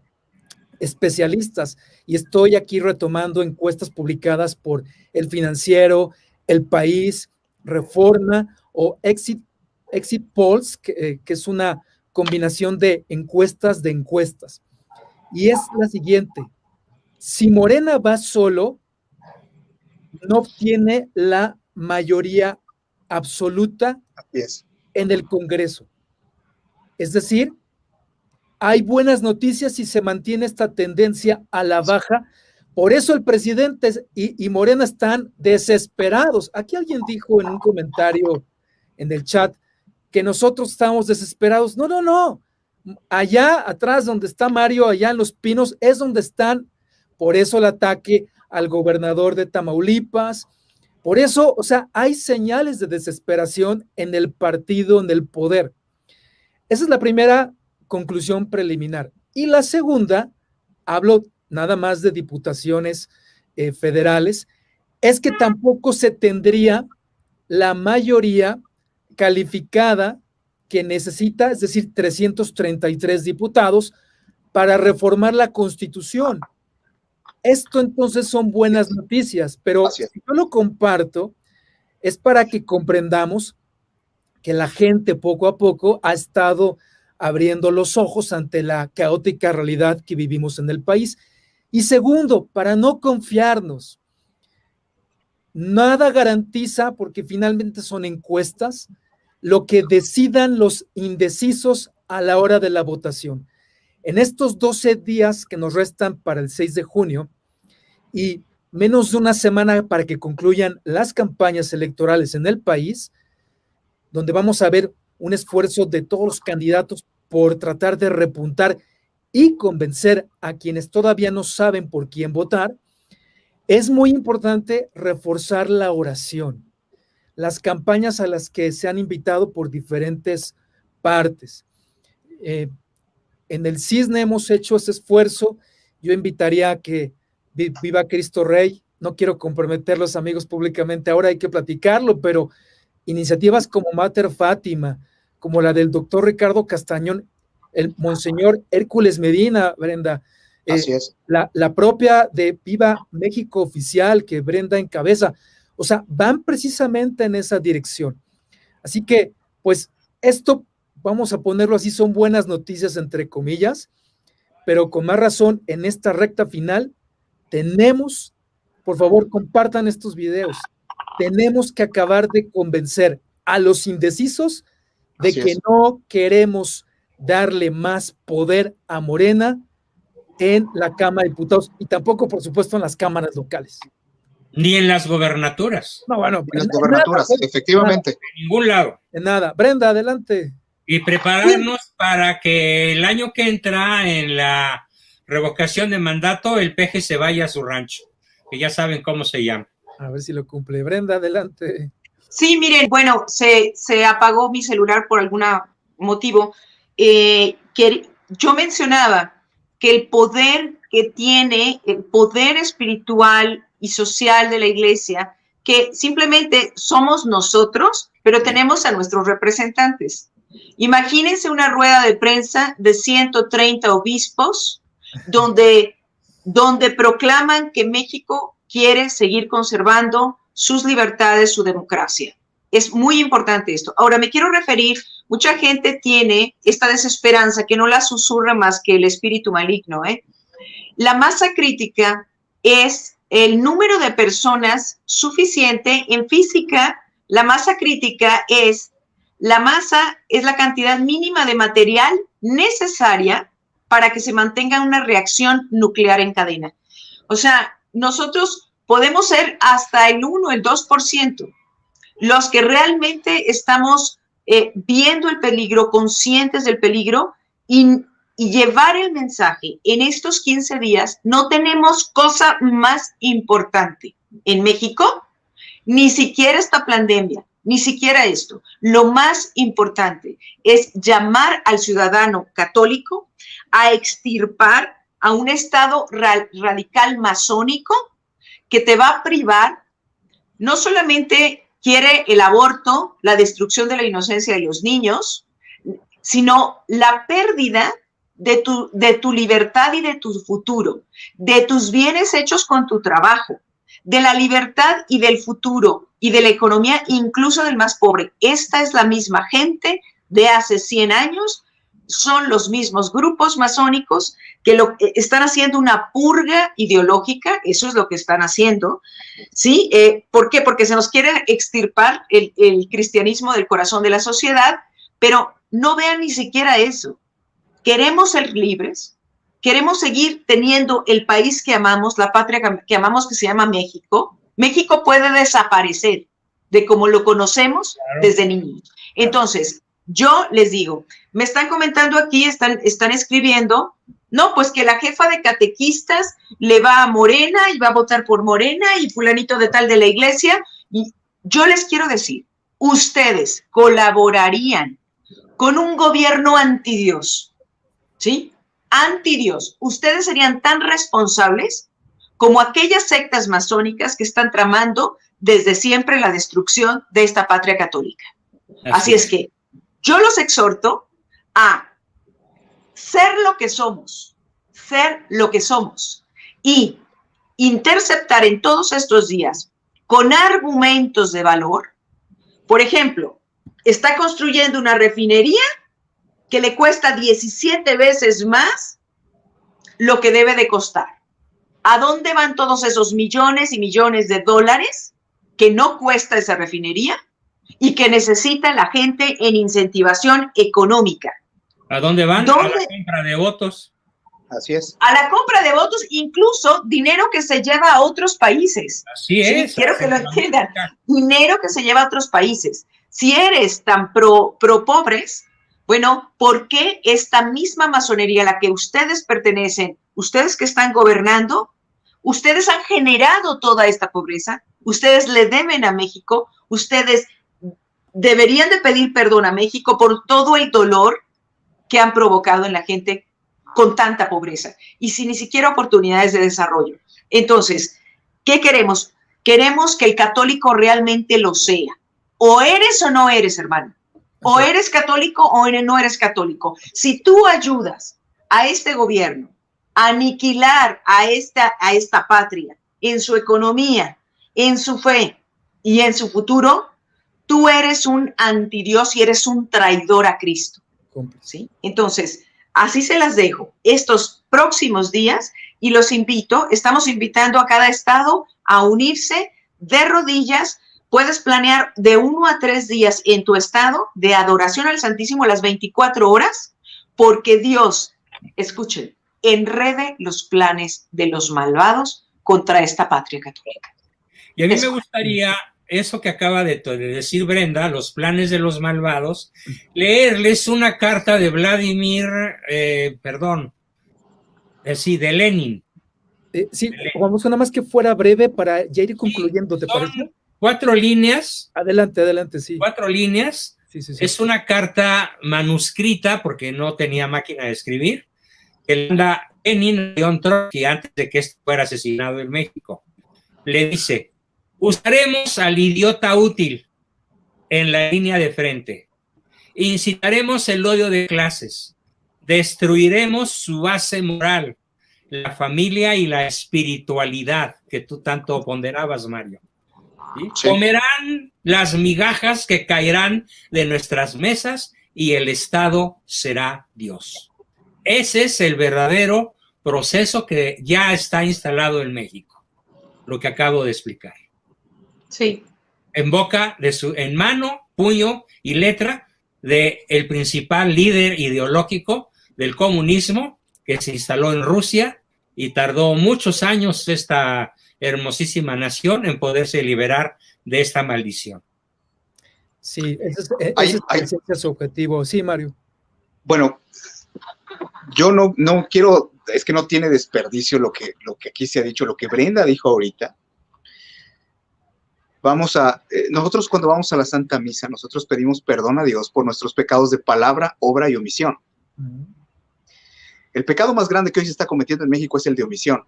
especialistas? Y estoy aquí retomando encuestas publicadas por El Financiero, El País, Reforma o Exit Polls, que es una combinación de encuestas. Y es la siguiente: si Morena va solo, no obtiene la mayoría absoluta en el Congreso. Es decir, hay buenas noticias si se mantiene esta tendencia a la baja. Por eso el presidente y Morena están desesperados. Aquí alguien dijo en un comentario en el chat que nosotros estamos desesperados. No. Allá atrás donde está Mario, allá en Los Pinos, es donde están. Por eso el ataque al gobernador de Tamaulipas. Por eso, o sea, hay señales de desesperación en el partido, en el poder. Esa es la primera conclusión preliminar. Y la segunda, hablo nada más de diputaciones federales, es que tampoco se tendría la mayoría calificada que necesita, es decir, 333 diputados para reformar la Constitución. Esto entonces son buenas noticias, pero si yo lo comparto es para que comprendamos que la gente poco a poco ha estado abriendo los ojos ante la caótica realidad que vivimos en el país. Y segundo, para no confiarnos, nada garantiza, porque finalmente son encuestas, lo que decidan los indecisos a la hora de la votación. En estos 12 días que nos restan para el 6 de junio y menos de una semana para que concluyan las campañas electorales en el país, donde vamos a ver un esfuerzo de todos los candidatos por tratar de repuntar y convencer a quienes todavía no saben por quién votar, es muy importante reforzar la oración, las campañas a las que se han invitado por diferentes partes. En el Cisne hemos hecho ese esfuerzo. Yo invitaría a que viva Cristo Rey. No quiero comprometer los amigos públicamente, ahora hay que platicarlo, pero iniciativas como Mater Fátima, como la del doctor Ricardo Castañón, el monseñor Hércules Medina, Brenda, así es. La propia de Viva México Oficial, que Brenda encabeza, o sea, van precisamente en esa dirección. Así que, pues, esto, vamos a ponerlo así, son buenas noticias, entre comillas, pero con más razón, en esta recta final, tenemos, por favor, compartan estos videos, tenemos que acabar de convencer a los indecisos de que no queremos darle más poder a Morena en la Cámara de Diputados y tampoco, por supuesto, en las cámaras locales. Ni en las gobernaturas. No, bueno, en las gobernaturas, nada, efectivamente. En ningún lado. En nada. Brenda, adelante. Y prepararnos para que el año que entra en la revocación de mandato, el peje se vaya a su rancho, que ya saben cómo se llama. A ver si lo cumple. Brenda, adelante. Sí, miren, bueno, se apagó mi celular por algún motivo. Que yo mencionaba que el poder que tiene, el poder espiritual y social de la iglesia, que simplemente somos nosotros, pero tenemos a nuestros representantes. Imagínense una rueda de prensa de 130 obispos donde proclaman que México quiere seguir conservando sus libertades, su democracia. Es muy importante esto. Ahora me quiero referir, mucha gente tiene esta desesperanza que no la susurra más que el espíritu maligno, ¿eh? La masa crítica es el número de personas suficiente. En física, la masa crítica es la cantidad mínima de material necesaria para que se mantenga una reacción nuclear en cadena. O sea, nosotros podemos ser hasta el 1, el 2%, los que realmente estamos viendo el peligro, conscientes del peligro y llevar el mensaje. En estos 15 días no tenemos cosa más importante en México, ni siquiera esta pandemia, ni siquiera esto. Lo más importante es llamar al ciudadano católico a extirpar a un estado radical masónico que te va a privar, no solamente quiere el aborto, la destrucción de la inocencia de los niños, sino la pérdida de tu libertad y de tu futuro, de tus bienes hechos con tu trabajo, de la libertad y del futuro y de la economía, incluso del más pobre. Esta es la misma gente de hace 100 años, son los mismos grupos masónicos que están haciendo una purga ideológica, eso es lo que están haciendo, ¿sí? ¿Por qué? Porque se nos quiere extirpar el cristianismo del corazón de la sociedad, pero no vean ni siquiera eso. Queremos ser libres, queremos seguir teniendo el país que amamos, la patria que amamos, que se llama México. México puede desaparecer de como lo conocemos desde niños. Entonces, yo les digo, me están comentando aquí, están escribiendo, no, pues que la jefa de catequistas le va a Morena y va a votar por Morena y fulanito de tal de la iglesia. Y yo les quiero decir, ustedes colaborarían con un gobierno antidios, ¿sí? Antidios. Ustedes serían tan responsables como aquellas sectas masónicas que están tramando desde siempre la destrucción de esta patria católica. Así es que yo los exhorto a ser lo que somos y interceptar en todos estos días con argumentos de valor. Por ejemplo, está construyendo una refinería que le cuesta 17 veces más lo que debe de costar. ¿A dónde van todos esos millones y millones de dólares que no cuesta esa refinería y que necesita la gente en incentivación económica? ¿A dónde van? A la compra de votos. Así es. A la compra de votos, incluso dinero que se lleva a otros países. Así es. ¿Sí? Quiero que lo entiendan. Dinero que se lleva a otros países. Si eres tan pro pobres, bueno, ¿por qué esta misma masonería a la que ustedes pertenecen, ustedes que están gobernando, ustedes han generado toda esta pobreza? Ustedes le deben a México, ustedes deberían de pedir perdón a México por todo el dolor que han provocado en la gente con tanta pobreza y sin ni siquiera oportunidades de desarrollo. Entonces, ¿qué queremos? Queremos que el católico realmente lo sea. O eres o no eres, hermano. O eres católico o no eres católico. Si tú ayudas a este gobierno a aniquilar a esta patria en su economía, en su fe y en su futuro, tú eres un antidios y eres un traidor a Cristo. ¿Sí? Entonces, así se las dejo estos próximos días y los invito, estamos invitando a cada estado a unirse de rodillas. Puedes planear de 1 a 3 días en tu estado de adoración al Santísimo a las 24 horas, porque Dios, escuchen, enrede los planes de los malvados contra esta patria católica. Y a mí me gustaría, eso que acaba de decir Brenda, los planes de los malvados, leerles una carta de Vladimir, de Lenin. Sí, vamos nada más que fuera breve para ya ir concluyendo, ¿te parece? 4 líneas. Adelante, sí. 4 líneas. Sí. Es una carta manuscrita, porque no tenía máquina de escribir, que le manda Lenin a León Trotsky antes de que fuera asesinado en México. le dice: usaremos al idiota útil en la línea de frente, incitaremos el odio de clases, destruiremos su base moral, la familia y la espiritualidad que tú tanto ponderabas, Mario. ¿Sí? Sí. Comerán las migajas que caerán de nuestras mesas y el Estado será Dios. Ese es el verdadero proceso que ya está instalado en México, lo que acabo de explicar. Sí. En boca en mano, puño y letra del principal líder ideológico del comunismo, que se instaló en Rusia y tardó muchos años esta hermosísima nación en poderse liberar de esta maldición. Sí, ese es su objetivo. Sí, Mario. Bueno, yo no quiero, es que no tiene desperdicio lo que aquí se ha dicho, lo que Brenda dijo ahorita. Nosotros cuando vamos a la Santa Misa, nosotros pedimos perdón a Dios por nuestros pecados de palabra, obra y omisión. El pecado más grande que hoy se está cometiendo en México es el de omisión.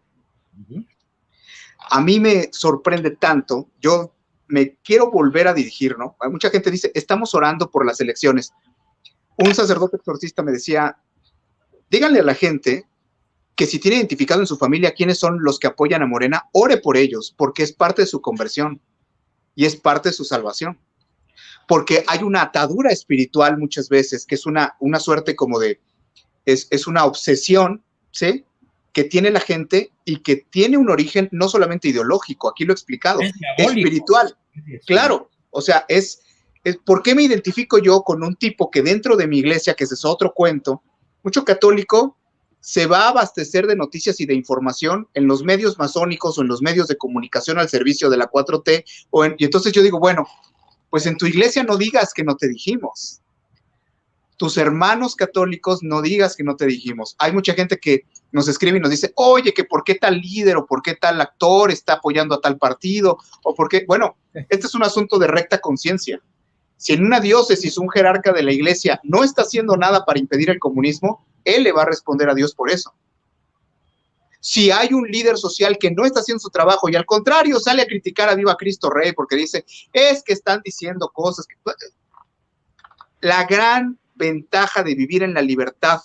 A mí me sorprende tanto, yo me quiero volver a dirigir, ¿no? Mucha gente dice, estamos orando por las elecciones. Un sacerdote exorcista me decía, díganle a la gente que si tiene identificado en su familia quiénes son los que apoyan a Morena, ore por ellos, porque es parte de su conversión y es parte de su salvación. Porque hay una atadura espiritual muchas veces, que es una suerte como de, es una obsesión, ¿sí?, que tiene la gente y que tiene un origen no solamente ideológico, aquí lo he explicado, espiritual. Claro, o sea, ¿por qué me identifico yo con un tipo que dentro de mi iglesia, que ese es otro cuento, mucho católico se va a abastecer de noticias y de información en los medios masónicos o en los medios de comunicación al servicio de la 4T, y entonces yo digo, bueno, pues en tu iglesia no digas que no te dijimos. Tus hermanos católicos no digas que no te dijimos. Hay mucha gente que nos escribe y nos dice, oye, que por qué tal líder o por qué tal actor está apoyando a tal partido, o por qué, bueno, este es un asunto de recta conciencia. Si en una diócesis un jerarca de la iglesia no está haciendo nada para impedir el comunismo, él le va a responder a Dios por eso. Si hay un líder social que no está haciendo su trabajo y al contrario sale a criticar a Viva Cristo Rey porque dice, es que están diciendo cosas que... La gran ventaja de vivir en la libertad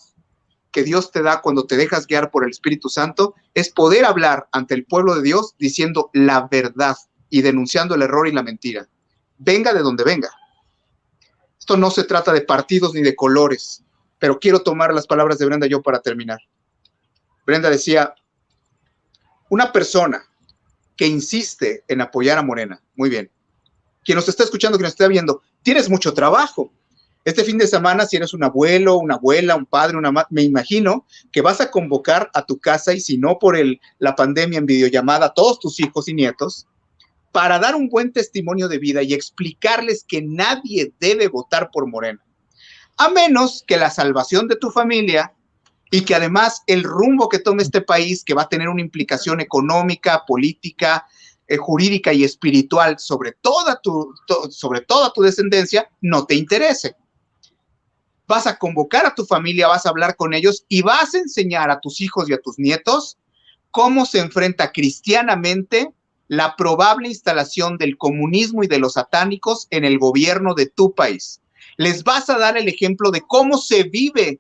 que Dios te da cuando te dejas guiar por el Espíritu Santo es poder hablar ante el pueblo de Dios diciendo la verdad y denunciando el error y la mentira. Venga de donde venga. Esto no se trata de partidos ni de colores, pero quiero tomar las palabras de Brenda yo para terminar. Brenda decía, una persona que insiste en apoyar a Morena, muy bien, quien nos está escuchando, quien nos está viendo, tienes mucho trabajo. Este fin de semana, si eres un abuelo, una abuela, un padre, una madre, me imagino que vas a convocar a tu casa, y si no por la pandemia en videollamada, a todos tus hijos y nietos, para dar un buen testimonio de vida y explicarles que nadie debe votar por Morena, a menos que la salvación de tu familia y que además el rumbo que tome este país, que va a tener una implicación económica, política, jurídica y espiritual sobre toda tu descendencia, no te interese. Vas a convocar a tu familia, vas a hablar con ellos y vas a enseñar a tus hijos y a tus nietos cómo se enfrenta cristianamente la probable instalación del comunismo y de los satánicos en el gobierno de tu país. Les vas a dar el ejemplo de cómo se vive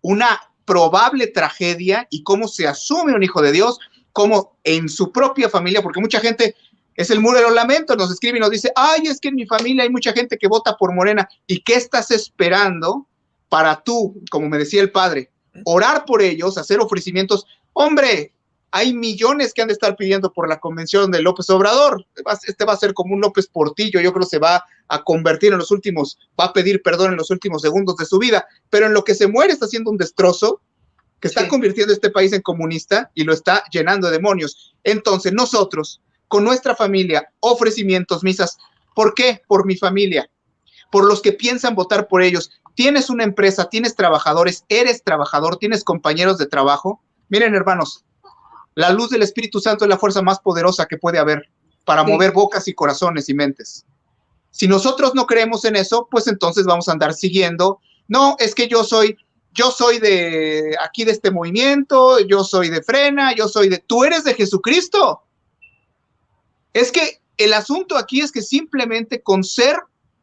una probable tragedia y cómo se asume un hijo de Dios, cómo en su propia familia, porque mucha gente, es el muro de los lamentos, nos escribe y nos dice, ay, es que en mi familia hay mucha gente que vota por Morena. ¿Y qué estás esperando para tú, como me decía el padre, orar por ellos, hacer ofrecimientos? Hombre, hay millones que han de estar pidiendo por la convención de López Obrador. Este va a ser como un López Portillo, yo creo que se va a convertir va a pedir perdón en los últimos segundos de su vida, pero en lo que se muere está haciendo un destrozo que está convirtiendo este país en comunista y lo está llenando de demonios. Entonces nosotros, con nuestra familia, ofrecimientos, misas, ¿por qué? Por mi familia, por los que piensan votar por ellos. Tienes una empresa, tienes trabajadores, eres trabajador, tienes compañeros de trabajo. Miren, hermanos, la luz del Espíritu Santo es la fuerza más poderosa que puede haber para mover bocas y corazones y mentes. Si nosotros no creemos en eso, pues entonces vamos a andar siguiendo. No, es que yo soy de aquí, de este movimiento, yo soy de Frena, tú eres de Jesucristo. Es que el asunto aquí es que simplemente con ser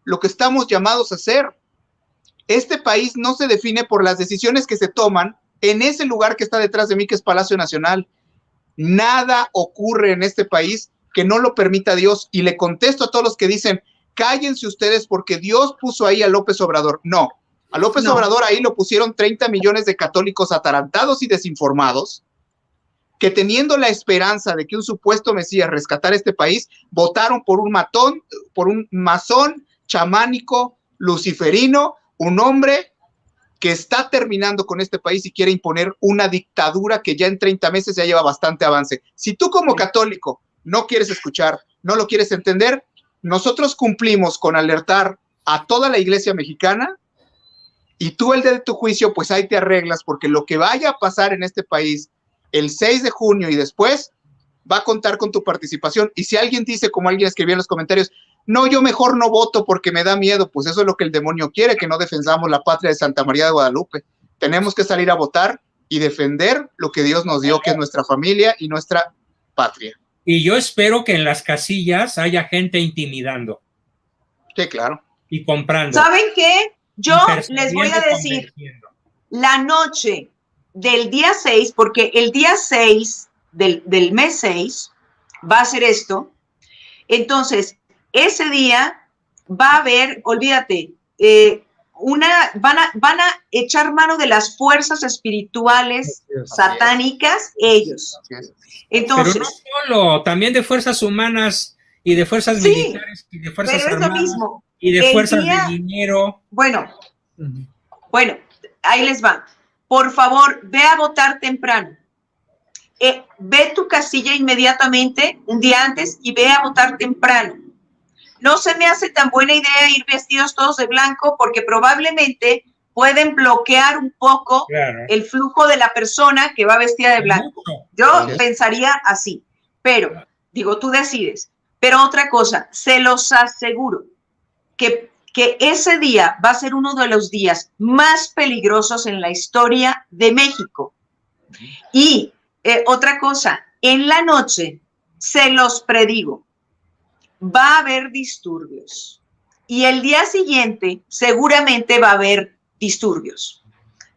lo que estamos llamados a ser, este país no se define por las decisiones que se toman en ese lugar que está detrás de mí, que es Palacio Nacional. Nada ocurre en este país que no lo permita Dios. Y le contesto a todos los que dicen, cállense ustedes porque Dios puso ahí a López Obrador. No, a López Obrador ahí lo pusieron 30 millones de católicos atarantados y desinformados, que teniendo la esperanza de que un supuesto Mesías rescatara este país, votaron por un masón chamánico, luciferino, un hombre que está terminando con este país y quiere imponer una dictadura que ya en 30 meses ya lleva bastante avance. Si tú como católico no quieres escuchar, no lo quieres entender, nosotros cumplimos con alertar a toda la iglesia mexicana y tú el día de tu juicio, pues ahí te arreglas, porque lo que vaya a pasar en este país el 6 de junio y después va a contar con tu participación. Y si alguien dice, como alguien escribió en los comentarios, no, yo mejor no voto porque me da miedo, pues eso es lo que el demonio quiere, que no defendamos la patria de Santa María de Guadalupe. Tenemos que salir a votar y defender lo que Dios nos dio, que es nuestra familia y nuestra patria. Y yo espero que en las casillas haya gente intimidando. Sí, claro. Y comprando. ¿Saben qué? Yo les voy a decir, la noche del día 6, porque el día 6 del mes 6 va a ser esto, entonces ese día va a haber, olvídate, van a echar mano de las fuerzas espirituales satánicas ellos. Pero Entonces, no solo, también de fuerzas humanas y de fuerzas militares y de fuerzas pero armadas, es lo mismo. y de fuerzas de dinero. Bueno, ahí les va. Por favor, ve a votar temprano. Ve tu casilla inmediatamente, un día antes, y ve a votar temprano. No se me hace tan buena idea ir vestidos todos de blanco porque probablemente pueden bloquear un poco el flujo de la persona que va vestida de blanco. Yo pensaría así, pero digo, tú decides. Pero otra cosa, se los aseguro que ese día va a ser uno de los días más peligrosos en la historia de México. Y otra cosa, en la noche, se los predigo, va a haber disturbios. Y el día siguiente seguramente va a haber disturbios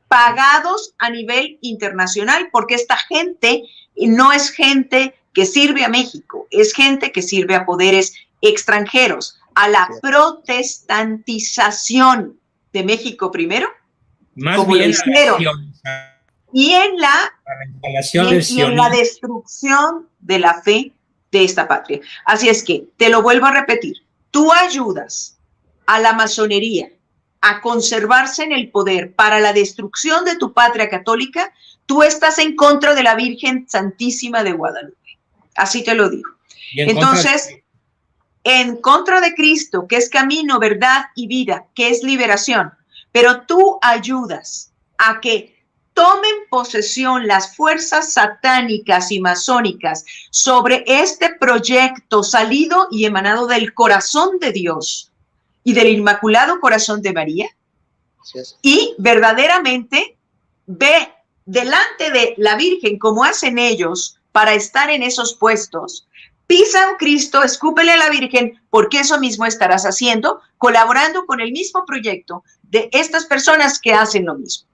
pagados a nivel internacional, porque esta gente no es gente que sirve a México, es gente que sirve a poderes extranjeros, a la protestantización de México primero, más como bien lo hicieron, y en la destrucción de la fe de esta patria. Así es que, te lo vuelvo a repetir, tú ayudas a la masonería a conservarse en el poder para la destrucción de tu patria católica, tú estás en contra de la Virgen Santísima de Guadalupe. Así te lo digo. Entonces, en contra de Cristo, que es camino, verdad y vida, que es liberación, pero tú ayudas a que tomen posesión las fuerzas satánicas y masónicas sobre este proyecto salido y emanado del corazón de Dios y del Inmaculado Corazón de María, y verdaderamente ve delante de la Virgen, como hacen ellos para estar en esos puestos, pisa a un Cristo, escúpele a la Virgen, porque eso mismo estarás haciendo, colaborando con el mismo proyecto de estas personas que hacen lo mismo.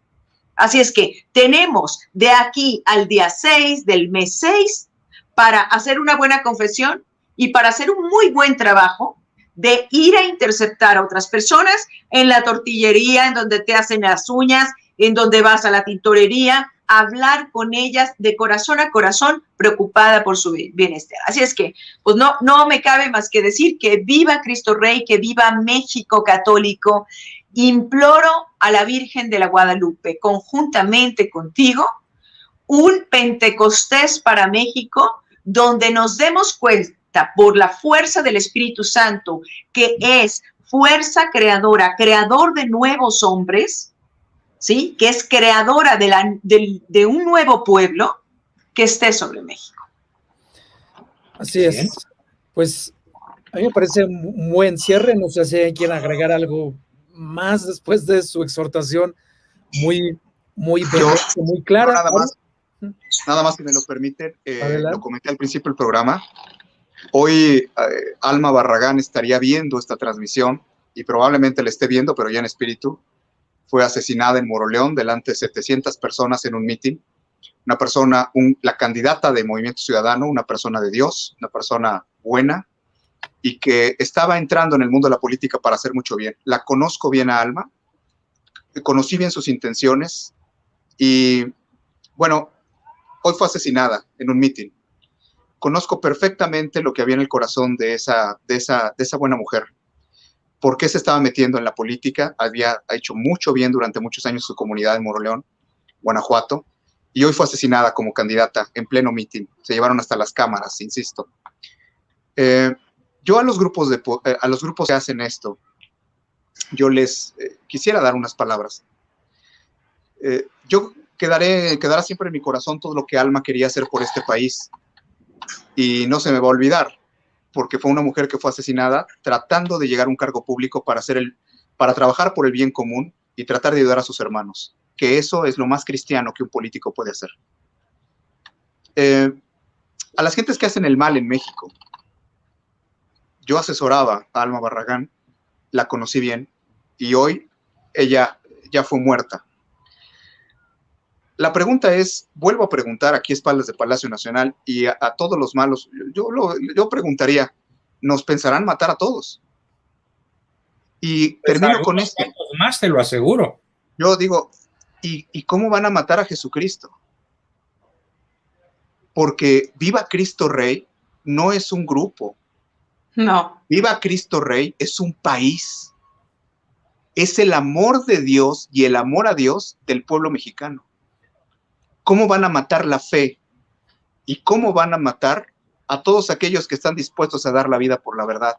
Así es que tenemos de aquí al día 6 del mes 6 para hacer una buena confesión y para hacer un muy buen trabajo de ir a interceptar a otras personas en la tortillería, en donde te hacen las uñas, en donde vas a la tintorería, a hablar con ellas de corazón a corazón, preocupada por su bienestar. Así es que, pues no me cabe más que decir que viva Cristo Rey, que viva México católico. Imploro a la Virgen de la Guadalupe, conjuntamente contigo, un Pentecostés para México, donde nos demos cuenta por la fuerza del Espíritu Santo, que es fuerza creadora, creador de nuevos hombres, ¿sí? Que es creadora de un nuevo pueblo que esté sobre México. Así es. Pues a mí me parece un buen cierre. No sé si quieren agregar algo más después de su exhortación muy clara. Nada más, si me lo permiten, lo comenté al principio del programa. Hoy Alma Barragán estaría viendo esta transmisión y probablemente la esté viendo, pero ya en espíritu. Fue asesinada en Moroleón delante de 700 personas en un mitin. Una persona, la candidata de Movimiento Ciudadano, una persona de Dios, una persona buena y que estaba entrando en el mundo de la política para hacer mucho bien. La conozco bien a Alma, conocí bien sus intenciones y, bueno, hoy fue asesinada en un mitin. Conozco perfectamente lo que había en el corazón de esa buena mujer. ¿Por qué se estaba metiendo en la política? Ha hecho mucho bien durante muchos años su comunidad en Moroleón, Guanajuato, y hoy fue asesinada como candidata en pleno mitin. Se llevaron hasta las cámaras, insisto. Yo a los grupos que hacen esto, yo les quisiera dar unas palabras. Quedará siempre en mi corazón todo lo que Alma quería hacer por este país, y no se me va a olvidar, porque fue una mujer que fue asesinada tratando de llegar a un cargo público para trabajar por el bien común y tratar de ayudar a sus hermanos, que eso es lo más cristiano que un político puede hacer. A las gentes que hacen el mal en México, yo asesoraba a Alma Barragán, la conocí bien, y hoy ella ya fue muerta. La pregunta es, vuelvo a preguntar aquí a espaldas de Palacio Nacional y a todos los malos, yo preguntaría, ¿nos pensarán matar a todos? Y pues termino con esto. Más te lo aseguro. Yo digo, ¿y cómo van a matar a Jesucristo? Porque Viva Cristo Rey no es un grupo. No. Viva Cristo Rey es un país. Es el amor de Dios y el amor a Dios del pueblo mexicano. ¿Cómo van a matar la fe? ¿Y cómo van a matar a todos aquellos que están dispuestos a dar la vida por la verdad?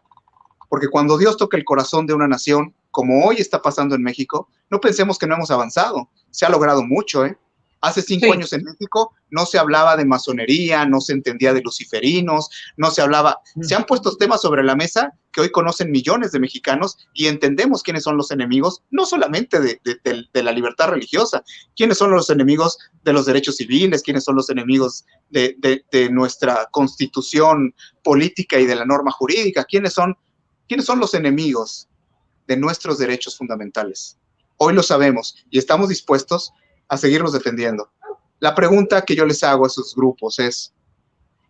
Porque cuando Dios toca el corazón de una nación, como hoy está pasando en México, no pensemos que no hemos avanzado. Se ha logrado mucho, ¿eh? Hace 5 años en México no se hablaba de masonería, no se entendía de luciferinos, no se hablaba. Se han puesto temas sobre la mesa que hoy conocen millones de mexicanos y entendemos quiénes son los enemigos, no solamente de la libertad religiosa, quiénes son los enemigos de los derechos civiles, quiénes son los enemigos de nuestra constitución política y de la norma jurídica, quiénes son los enemigos de nuestros derechos fundamentales. Hoy lo sabemos y estamos dispuestos a seguirlos defendiendo. La pregunta que yo les hago a esos grupos es,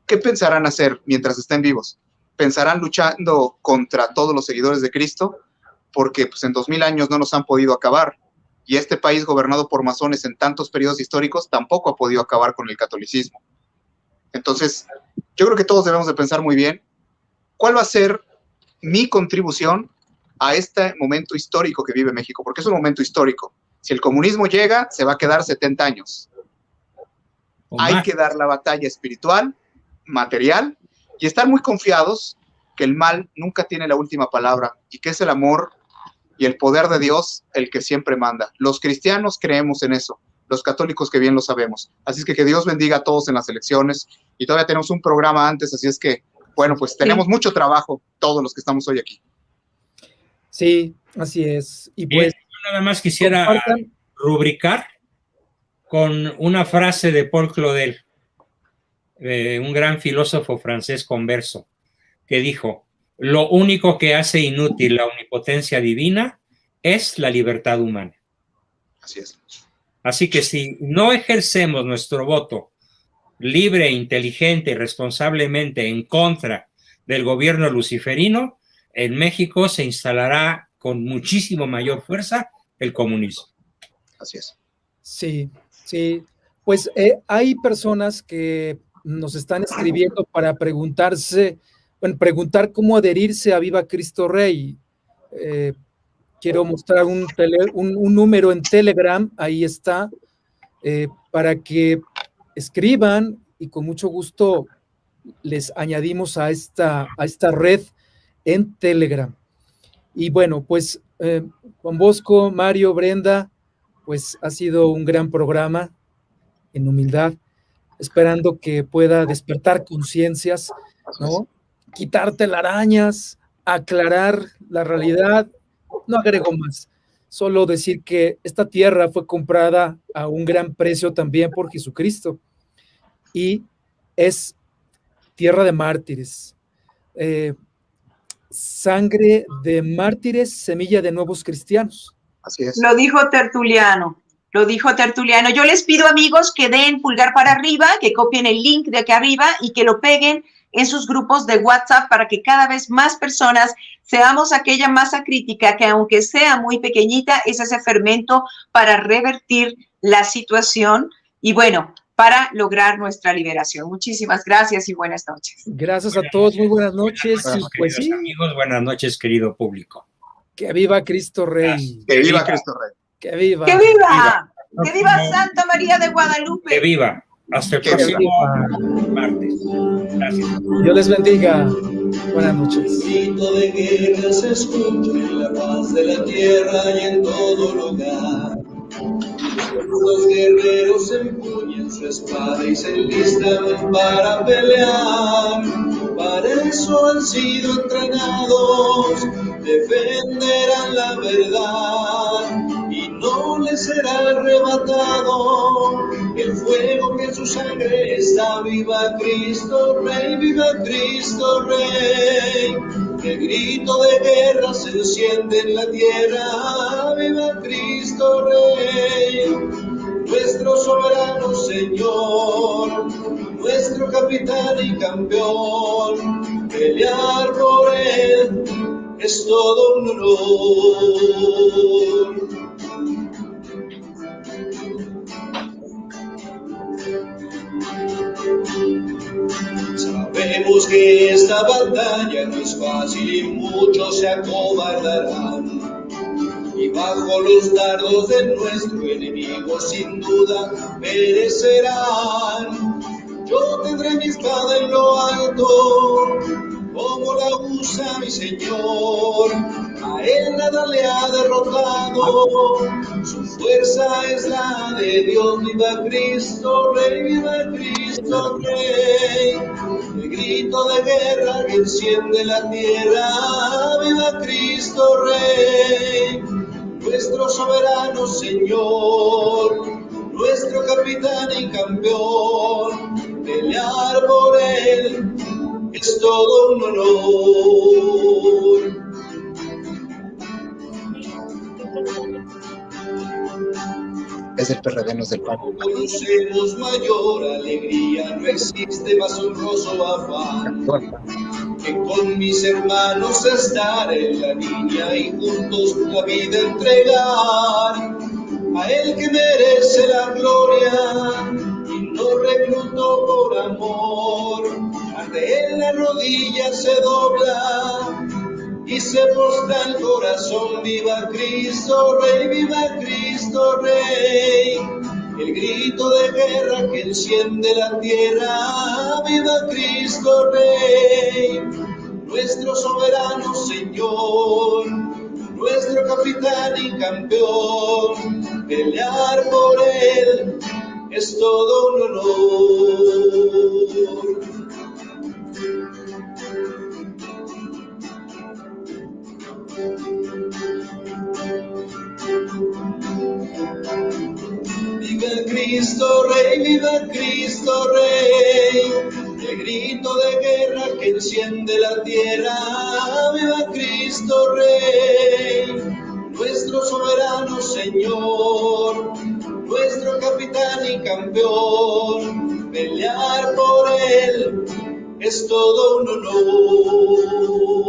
¿qué pensarán hacer mientras estén vivos? ¿Pensarán luchando contra todos los seguidores de Cristo? Porque pues, en 2000 años no nos han podido acabar. Y este país gobernado por masones en tantos periodos históricos tampoco ha podido acabar con el catolicismo. Entonces, yo creo que todos debemos de pensar muy bien cuál va a ser mi contribución a este momento histórico que vive México, porque es un momento histórico. Si el comunismo llega, se va a quedar 70 años. Hay que dar la batalla espiritual, material, y estar muy confiados que el mal nunca tiene la última palabra y que es el amor y el poder de Dios el que siempre manda. Los cristianos creemos en eso, los católicos que bien lo sabemos. Así es que Dios bendiga a todos en las elecciones y todavía tenemos un programa antes, así es que, bueno, pues tenemos mucho trabajo todos los que estamos hoy aquí. Sí, así es. Y pues, yo nada más quisiera rubricar con una frase de Paul Claudel, un gran filósofo francés converso, que dijo: lo único que hace inútil la omnipotencia divina es la libertad humana. Así es. Así que si no ejercemos nuestro voto libre, inteligente y responsablemente en contra del gobierno luciferino, en México se instalará con muchísimo mayor fuerza el comunismo. Así es. Sí, sí. Pues hay personas que nos están escribiendo para preguntar cómo adherirse a Viva Cristo Rey. Quiero mostrar un número en Telegram, ahí está, para que escriban y con mucho gusto les añadimos a esta red en Telegram. Y bueno, pues Juan Bosco, Mario, Brenda, pues ha sido un gran programa en humildad, esperando que pueda despertar conciencias, ¿no? Quitar telarañas, aclarar la realidad. No agrego más, solo decir que esta tierra fue comprada a un gran precio también por Jesucristo y es tierra de mártires. sangre de mártires, semilla de nuevos cristianos. Así es. Lo dijo Tertuliano. Lo dijo Tertuliano. Yo les pido, amigos, que den pulgar para arriba, que copien el link de aquí arriba y que lo peguen en sus grupos de WhatsApp para que cada vez más personas seamos aquella masa crítica que, aunque sea muy pequeñita, es ese fermento para revertir la situación y, bueno, para lograr nuestra liberación. Muchísimas gracias y buenas noches. Gracias a todos, muy buenas noches. Buenas noches, pues sí, amigos, buenas noches, querido público. Que viva Cristo Rey. Que viva Cristo Rey. Que viva. ¡Que viva! ¡Que viva Santa María de Guadalupe! ¡Que viva! Hasta el próximo martes. Gracias. Dios les bendiga. Buenas noches. El grito de guerra se escucha en la paz de la tierra y en todo lugar. Los guerreros empuñan su espada y se enlistan para pelear. Para eso han sido entrenados, defenderán la verdad y no les será arrebatado el fuego que en su sangre está. Viva Cristo Rey, viva Cristo Rey. El grito de guerra se enciende en la tierra. Viva Cristo Rey, nuestro soberano Señor, nuestro capitán y campeón. Pelear por él es todo un honor. Sabemos que esta batalla no es fácil y muchos se acobardarán. Y bajo los dardos de nuestro enemigo sin duda perecerán. Yo tendré mi espada en lo alto, como la usa mi Señor. A él nada le ha derrotado, su fuerza es la de Dios. Viva Cristo Rey, viva Cristo Rey. El grito de guerra que enciende la tierra. Viva Cristo Rey, nuestro soberano Señor, nuestro capitán y campeón. Pelear por él es todo un honor. Es el PRD, no es del PAN. Conocemos mayor alegría, no existe más honroso afán que con mis hermanos estar en la línea y juntos la vida entregar a él que merece la gloria y nos reclutó por amor. Ante él la rodilla se dobla y se postra el corazón. Viva Cristo Rey, viva Cristo Rey. El grito de guerra que enciende la tierra. Viva Cristo Rey, nuestro soberano Señor, nuestro capitán y campeón. Pelear por él es todo un honor. Viva Cristo Rey, viva Cristo Rey. El grito de guerra que enciende la tierra. Viva Cristo Rey, nuestro soberano Señor, nuestro capitán y campeón. Pelear por él es todo un honor.